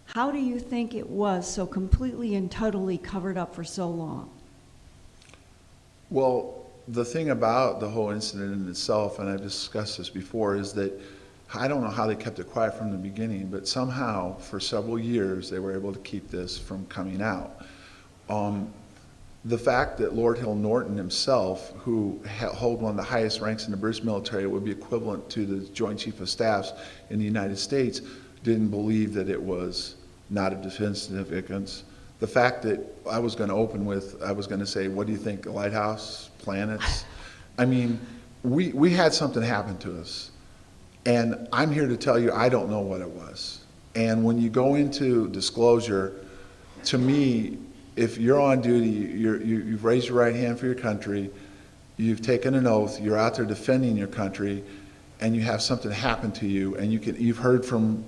how do you think it was so completely and totally covered up for so long? Well, the thing about the whole incident in itself, and I've discussed this before, is that I don't know how they kept it quiet from the beginning, but somehow for several years they were able to keep this from coming out. The fact that Lord Hill Norton himself, who held one of the highest ranks in the British military, would be equivalent to the Joint Chief of Staffs in the United States, didn't believe that it was not of defense significance. The fact that I was going to open with, I was going to say, what do you think, lighthouse, planets? I mean, we had something happen to us. And I'm here to tell you, I don't know what it was. And when you go into disclosure, to me, if you're on duty, you've raised your right hand for your country, you've taken an oath, you're out there defending your country, and you have something happen to you, and you've heard from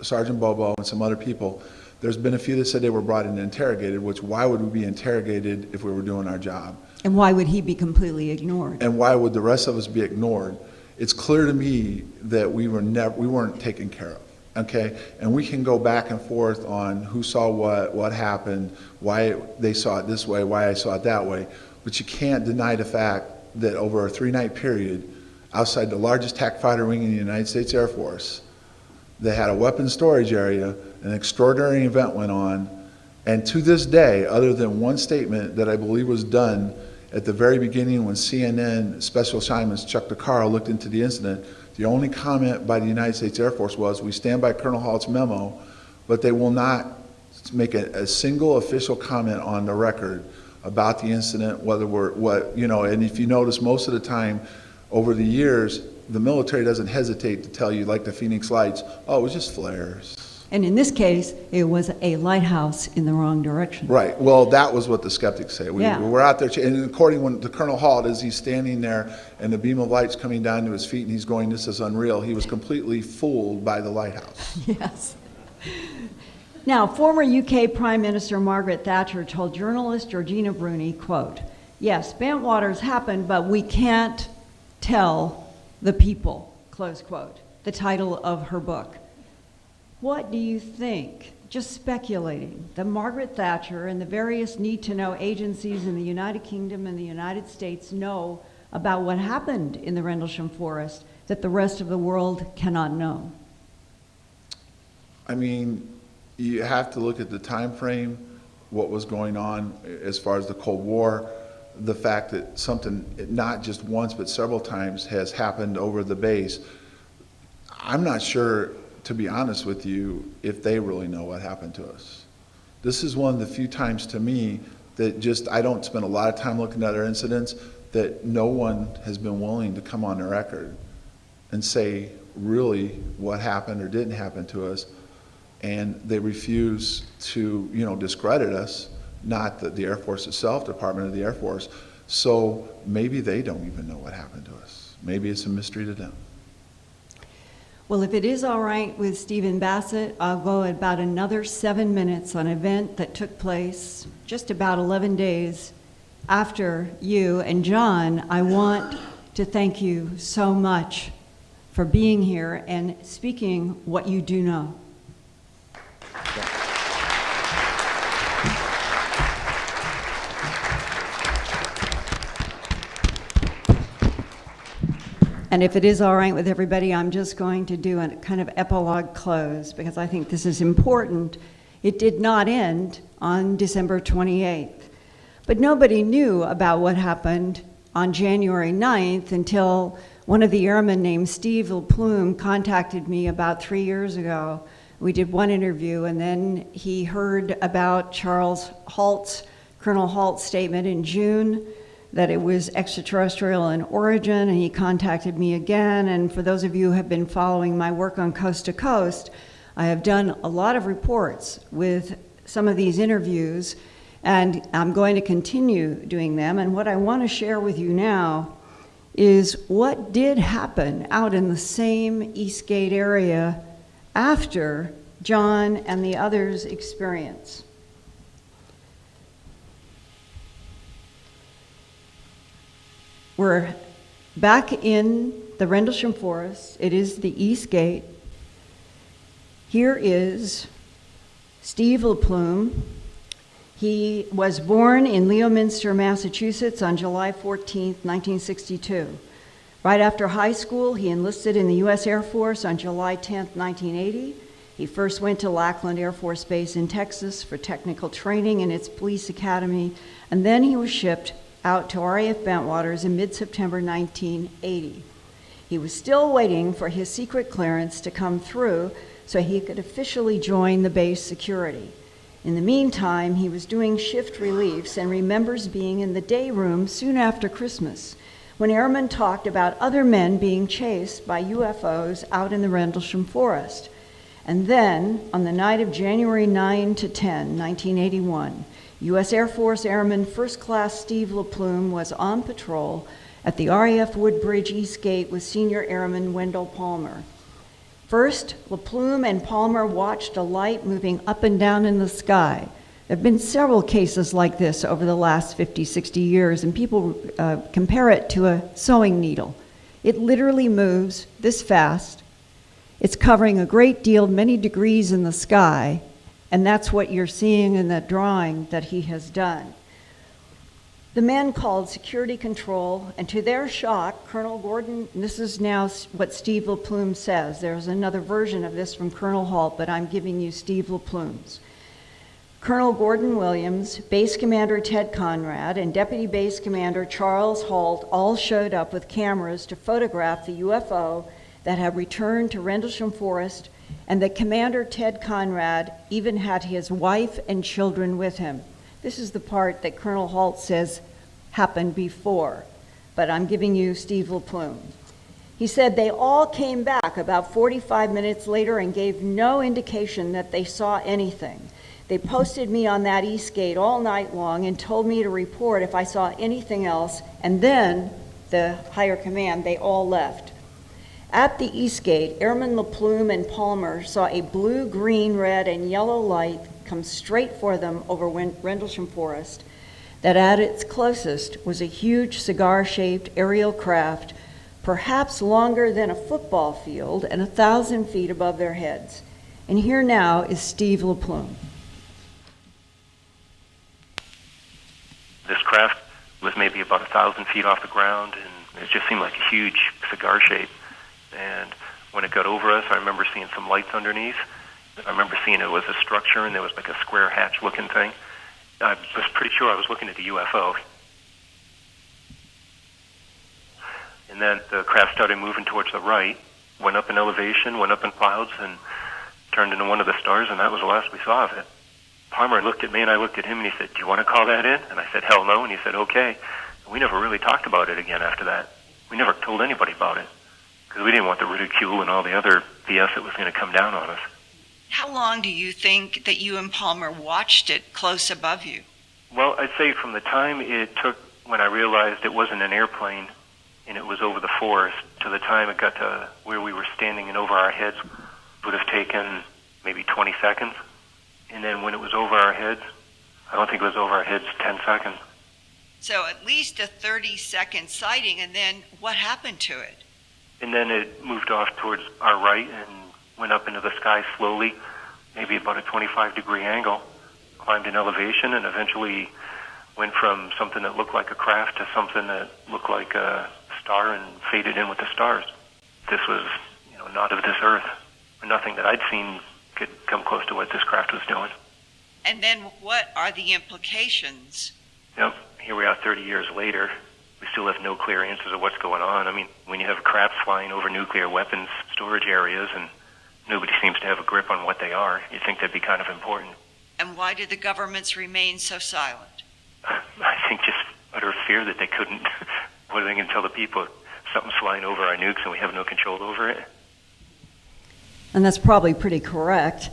Sergeant Bobo and some other people, there's been a few that said they were brought in and interrogated, which why would we be interrogated if we were doing our job? And why would he be completely ignored? And why would the rest of us be ignored? It's clear to me that we weren't taken care of. Okay, and we can go back and forth on who saw what happened, why they saw it this way, why I saw it that way. but you can't deny the fact that over a 3-night period, outside the largest TAC fighter wing in the United States Air Force, they had a weapons storage area, an extraordinary event went on, and to this day, other than one statement that I believe was done at the very beginning when CNN Special Assignments Chuck DeCaro looked into the incident, the only comment by the United States Air Force was, "We stand by Colonel Halt's memo," but they will not make a single official comment on the record about the incident, whether and if you notice, most of the time over the years, the military doesn't hesitate to tell you, like the Phoenix Lights, oh, it was just flares. And in this case, it was a lighthouse in the wrong direction. Right. Well, that was what the skeptics say. Yeah. We're out there, and according to Colonel Halt, as he's standing there and the beam of light's coming down to his feet and he's going, "This is unreal," he was completely fooled by the lighthouse. Yes. Now, former UK Prime Minister Margaret Thatcher told journalist Georgina Bruni, quote, "Yes, Bentwaters happened, but we can't tell the people," close quote, the title of her book. What do you think, just speculating, that Margaret Thatcher and the various need-to-know agencies in the United Kingdom and the United States know about what happened in the Rendlesham Forest that the rest of the world cannot know? I mean, you have to look at the time frame, what was going on as far as the Cold War, the fact that something, not just once, but several times has happened over the base. I'm not sure, to be honest with you, if they really know what happened to us. This is one of the few times to me that I don't spend a lot of time looking at our incidents, that no one has been willing to come on the record and say really what happened or didn't happen to us. And they refuse to, discredit us, not the Air Force itself, Department of the Air Force. So maybe they don't even know what happened to us. Maybe it's a mystery to them. Well, if it is all right with Stephen Bassett, I'll go about another 7 minutes on an event that took place just about 11 days after you. And John, I want to thank you so much for being here and speaking what you do know. And if it is all right with everybody, I'm just going to do a kind of epilogue close because I think this is important. It did not end on December 28th, but nobody knew about what happened on January 9th until one of the airmen named Steve LePlume contacted me about 3 years ago. We did one interview, and then he heard about Colonel Halt's statement in June that it was extraterrestrial in origin, and he contacted me again. And for those of you who have been following my work on Coast to Coast, I have done a lot of reports with some of these interviews, and I'm going to continue doing them. And what I want to share with you now is what did happen out in the same Eastgate area after John and the others' experience. We're back in the Rendlesham Forest. It is the East Gate. Here is Steve LePlume. He was born in Leominster, Massachusetts on July 14, 1962. Right after high school, he enlisted in the U.S. Air Force on July 10, 1980. He first went to Lackland Air Force Base in Texas for technical training in its police academy, and then he was shipped out to RAF Bentwaters in mid-September 1980. He was still waiting for his secret clearance to come through so he could officially join the base security. In the meantime, he was doing shift reliefs and remembers being in the day room soon after Christmas when airmen talked about other men being chased by UFOs out in the Rendlesham Forest. And then, on the night of January 9 to 10, 1981, U.S. Air Force Airman First Class Steve LePlume was on patrol at the RAF Woodbridge East Gate with Senior Airman Wendell Palmer. First, LePlume and Palmer watched a light moving up and down in the sky. There have been several cases like this over the last 50, 60 years, and people compare it to a sewing needle. It literally moves this fast. It's covering a great deal, many degrees in the sky, and that's what you're seeing in that drawing that he has done. The men called security control, and to their shock, Colonel Gordon, and this is now what Steve LaPlume says. There's another version of this from Colonel Halt, but I'm giving you Steve LaPlume's. Colonel Gordon Williams, Base Commander Ted Conrad, and Deputy Base Commander Charles Halt all showed up with cameras to photograph the UFO that had returned to Rendlesham Forest, and that Commander Ted Conrad even had his wife and children with him. This is the part that Colonel Halt says happened before, but I'm giving you Steve LaPlume. He said they all came back about 45 minutes later and gave no indication that they saw anything. They posted me on that east gate all night long and told me to report if I saw anything else, and then the higher command, they all left. At the east gate, Airman LaPlume and Palmer saw a blue, green, red, and yellow light come straight for them over Rendlesham Forest, that at its closest was a huge cigar-shaped aerial craft, perhaps longer than a football field and 1,000 feet above their heads. And here now is Steve LaPlume. This craft was maybe about 1,000 feet off the ground, and it just seemed like a huge cigar shape. And when it got over us, I remember seeing some lights underneath. I remember seeing it was a structure, and there was like a square hatch-looking thing. I was pretty sure I was looking at the UFO. And then the craft started moving towards the right, went up in elevation, went up in clouds, and turned into one of the stars, and that was the last we saw of it. Palmer looked at me, and I looked at him, and he said, "Do you want to call that in?" And I said, "Hell no," and he said, "Okay." And we never really talked about it again after that. We never told anybody about it, because we didn't want the ridicule and all the other BS that was going to come down on us. How long do you think that you and Palmer watched it close above you? Well, I'd say from the time it took when I realized it wasn't an airplane and it was over the forest to the time it got to where we were standing and over our heads would have taken maybe 20 seconds. And then when it was over our heads, I don't think it was over our heads 10 seconds. So at least a 30-second sighting, and then what happened to it? And then it moved off towards our right and went up into the sky slowly, maybe about a 25-degree angle, climbed in elevation, and eventually went from something that looked like a craft to something that looked like a star and faded in with the stars. This was, not of this earth. Nothing that I'd seen could come close to what this craft was doing. And then what are the implications? Yep, here we are 30 years later. We still have no clear answers of what's going on. I mean, when you have crafts flying over nuclear weapons storage areas and nobody seems to have a grip on what they are, you'd think that'd be kind of important. And why did the governments remain so silent? I think just utter fear that they couldn't. What are they going to tell the people? Something's flying over our nukes and we have no control over it? And that's probably pretty correct.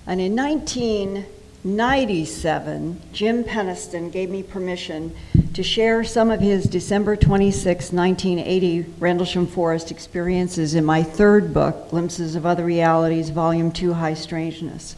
And in 1997, Jim Peniston gave me permission to share some of his December 26, 1980 Rendlesham Forest experiences in my third book, Glimpses of Other Realities, Volume 2, High Strangeness.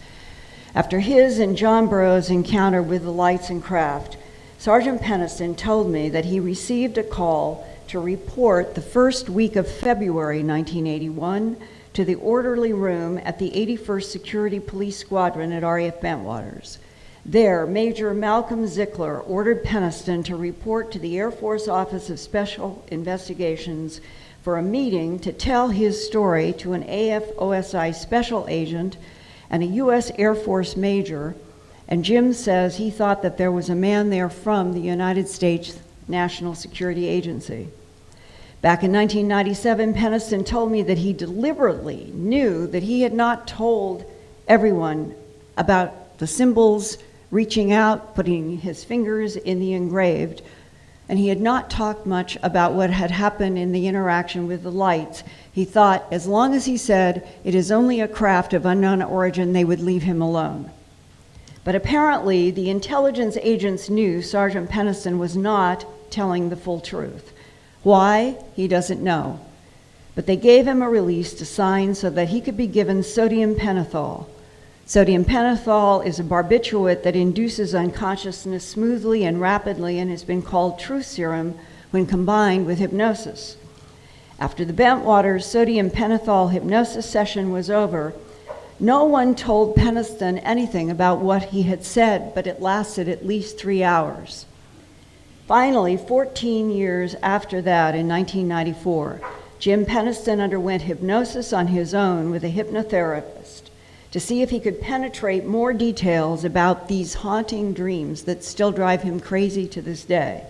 After his and John Burroughs' encounter with the lights and craft, Sergeant Peniston told me that he received a call to report the first week of February 1981 to the orderly room at the 81st Security Police Squadron at RAF Bentwaters. There, Major Malcolm Zickler ordered Peniston to report to the Air Force Office of Special Investigations for a meeting to tell his story to an AFOSI special agent and a U.S. Air Force major, and Jim says he thought that there was a man there from the United States National Security Agency. Back in 1997, Peniston told me that he deliberately knew that he had not told everyone about the symbols, reaching out, putting his fingers in the engraved, and he had not talked much about what had happened in the interaction with the lights. He thought as long as he said it is only a craft of unknown origin, they would leave him alone. But apparently, the intelligence agents knew Sergeant Peniston was not telling the full truth. Why? He doesn't know. But they gave him a release to sign so that he could be given sodium pentothal. Sodium pentothal is a barbiturate that induces unconsciousness smoothly and rapidly and has been called truth serum when combined with hypnosis. After the Bentwaters sodium pentothal hypnosis session was over, no one told Peniston anything about what he had said, but it lasted at least 3 hours. Finally, 14 years after that, in 1994, Jim Penniston underwent hypnosis on his own with a hypnotherapist to see if he could penetrate more details about these haunting dreams that still drive him crazy to this day.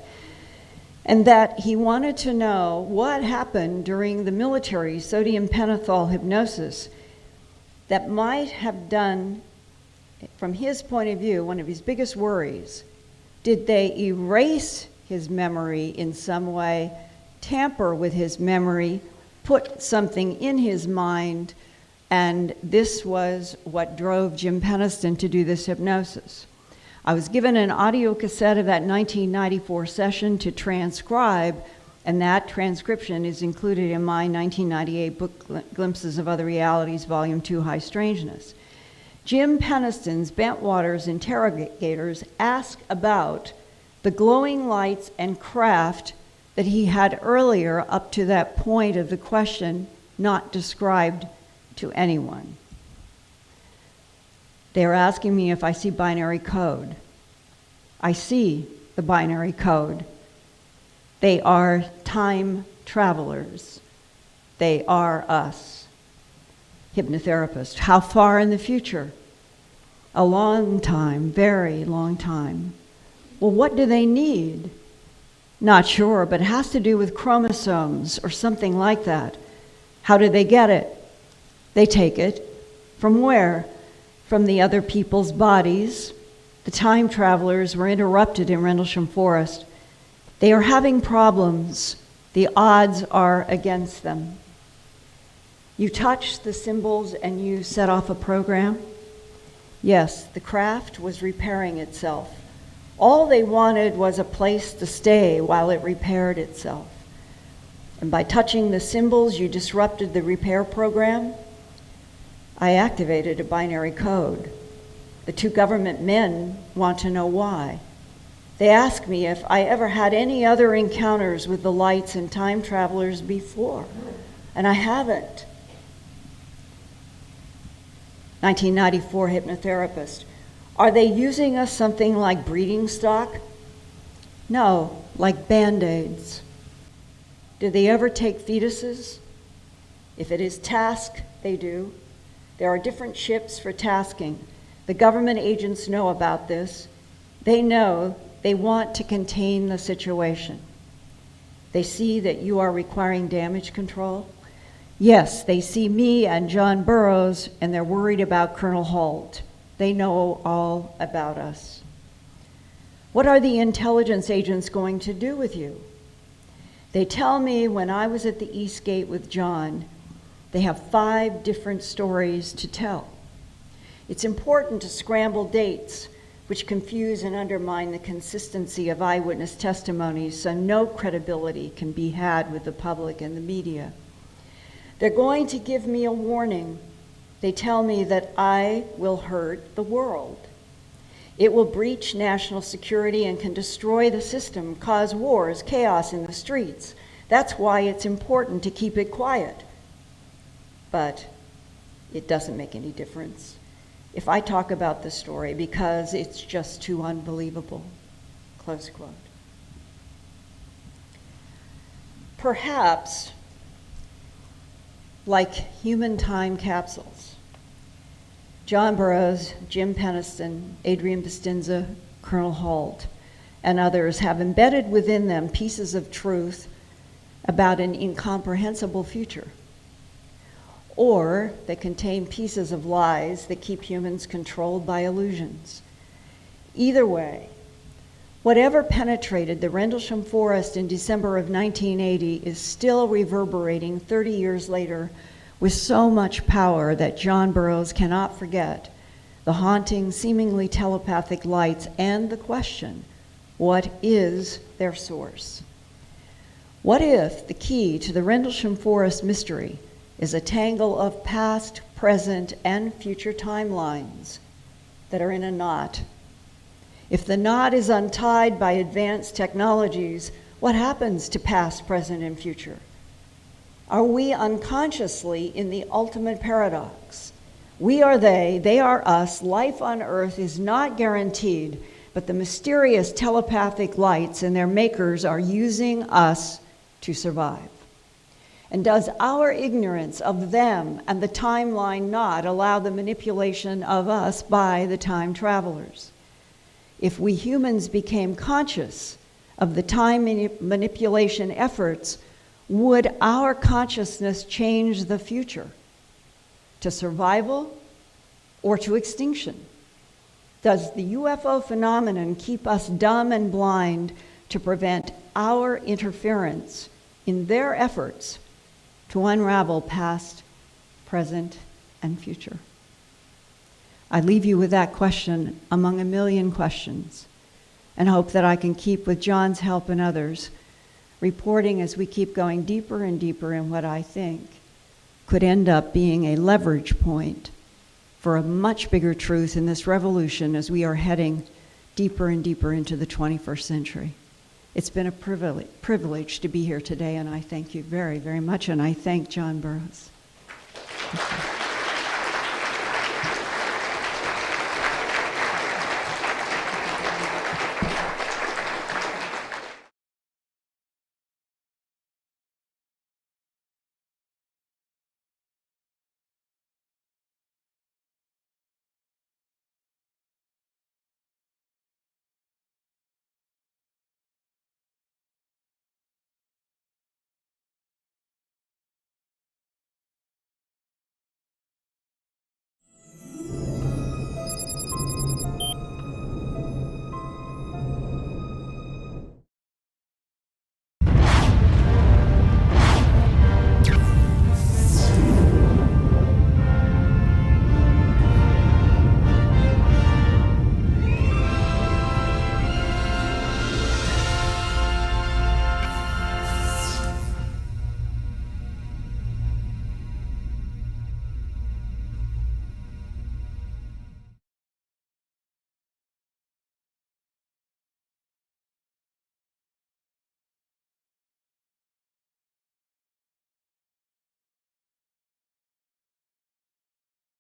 And that he wanted to know what happened during the military sodium pentothal hypnosis that might have done, from his point of view, one of his biggest worries. Did they erase his memory in some way, tamper with his memory, put something in his mind, and this was what drove Jim Penniston to do this hypnosis. I was given an audio cassette of that 1994 session to transcribe, and that transcription is included in my 1998 book, Glimpses of Other Realities, Volume 2, High Strangeness. Jim Penniston's Bentwaters interrogators ask about the glowing lights and craft that he had earlier up to that point of the question not described to anyone. They are asking me if I see binary code. I see the binary code. They are time travelers. They are us. Hypnotherapist. How far in the future? A long time, very long time. Well, what do they need? Not sure, but it has to do with chromosomes or something like that. How do they get it? They take it. From where? From the other people's bodies. The time travelers were interrupted in Rendlesham Forest. They are having problems. The odds are against them. You touch the symbols and you set off a program? Yes, the craft was repairing itself. All they wanted was a place to stay while it repaired itself. And by touching the symbols, you disrupted the repair program. I activated a binary code. The two government men want to know why. They ask me if I ever had any other encounters with the lights and time travelers before, and I haven't. 1994 hypnotherapist. Are they using us something like breeding stock? No, like Band-Aids. Do they ever take fetuses? If it is task, they do. There are different ships for tasking. The government agents know about this. They know they want to contain the situation. They see that you are requiring damage control. Yes, they see me and John Burroughs, and they're worried about Colonel Holt. They know all about us. What are the intelligence agents going to do with you? They tell me when I was at the East Gate with John, they have 5 different stories to tell. It's important to scramble dates, which confuse and undermine the consistency of eyewitness testimonies, so no credibility can be had with the public and the media. They're going to give me a warning. They tell me that I will hurt the world. It will breach national security and can destroy the system, cause wars, chaos in the streets. That's why it's important to keep it quiet. But it doesn't make any difference if I talk about the story because it's just too unbelievable. Close quote. Perhaps, like human time capsules, John Burroughs, Jim Penniston, Adrian Bustinza, Colonel Holt, and others have embedded within them pieces of truth about an incomprehensible future. Or they contain pieces of lies that keep humans controlled by illusions. Either way, whatever penetrated the Rendlesham Forest in December of 1980 is still reverberating 30 years later with so much power that John Burroughs cannot forget the haunting, seemingly telepathic lights and the question, what is their source? What if the key to the Rendlesham Forest mystery is a tangle of past, present, and future timelines that are in a knot? If the knot is untied by advanced technologies, what happens to past, present, and future? Are we unconsciously in the ultimate paradox? We are they are us. Life on Earth is not guaranteed, but the mysterious telepathic lights and their makers are using us to survive. And does our ignorance of them and the timeline not allow the manipulation of us by the time travelers? If we humans became conscious of the time manipulation efforts, would our consciousness change the future to survival or to extinction? Does the UFO phenomenon keep us dumb and blind to prevent our interference in their efforts to unravel past, present, and future? I leave you with that question among a million questions, and hope that I can keep, with John's help and others, reporting as we keep going deeper and deeper in what I think could end up being a leverage point for a much bigger truth in this revolution as we are heading deeper and deeper into the 21st century. It's been a privilege to be here today, and I thank you very, very much, and I thank John Burroughs.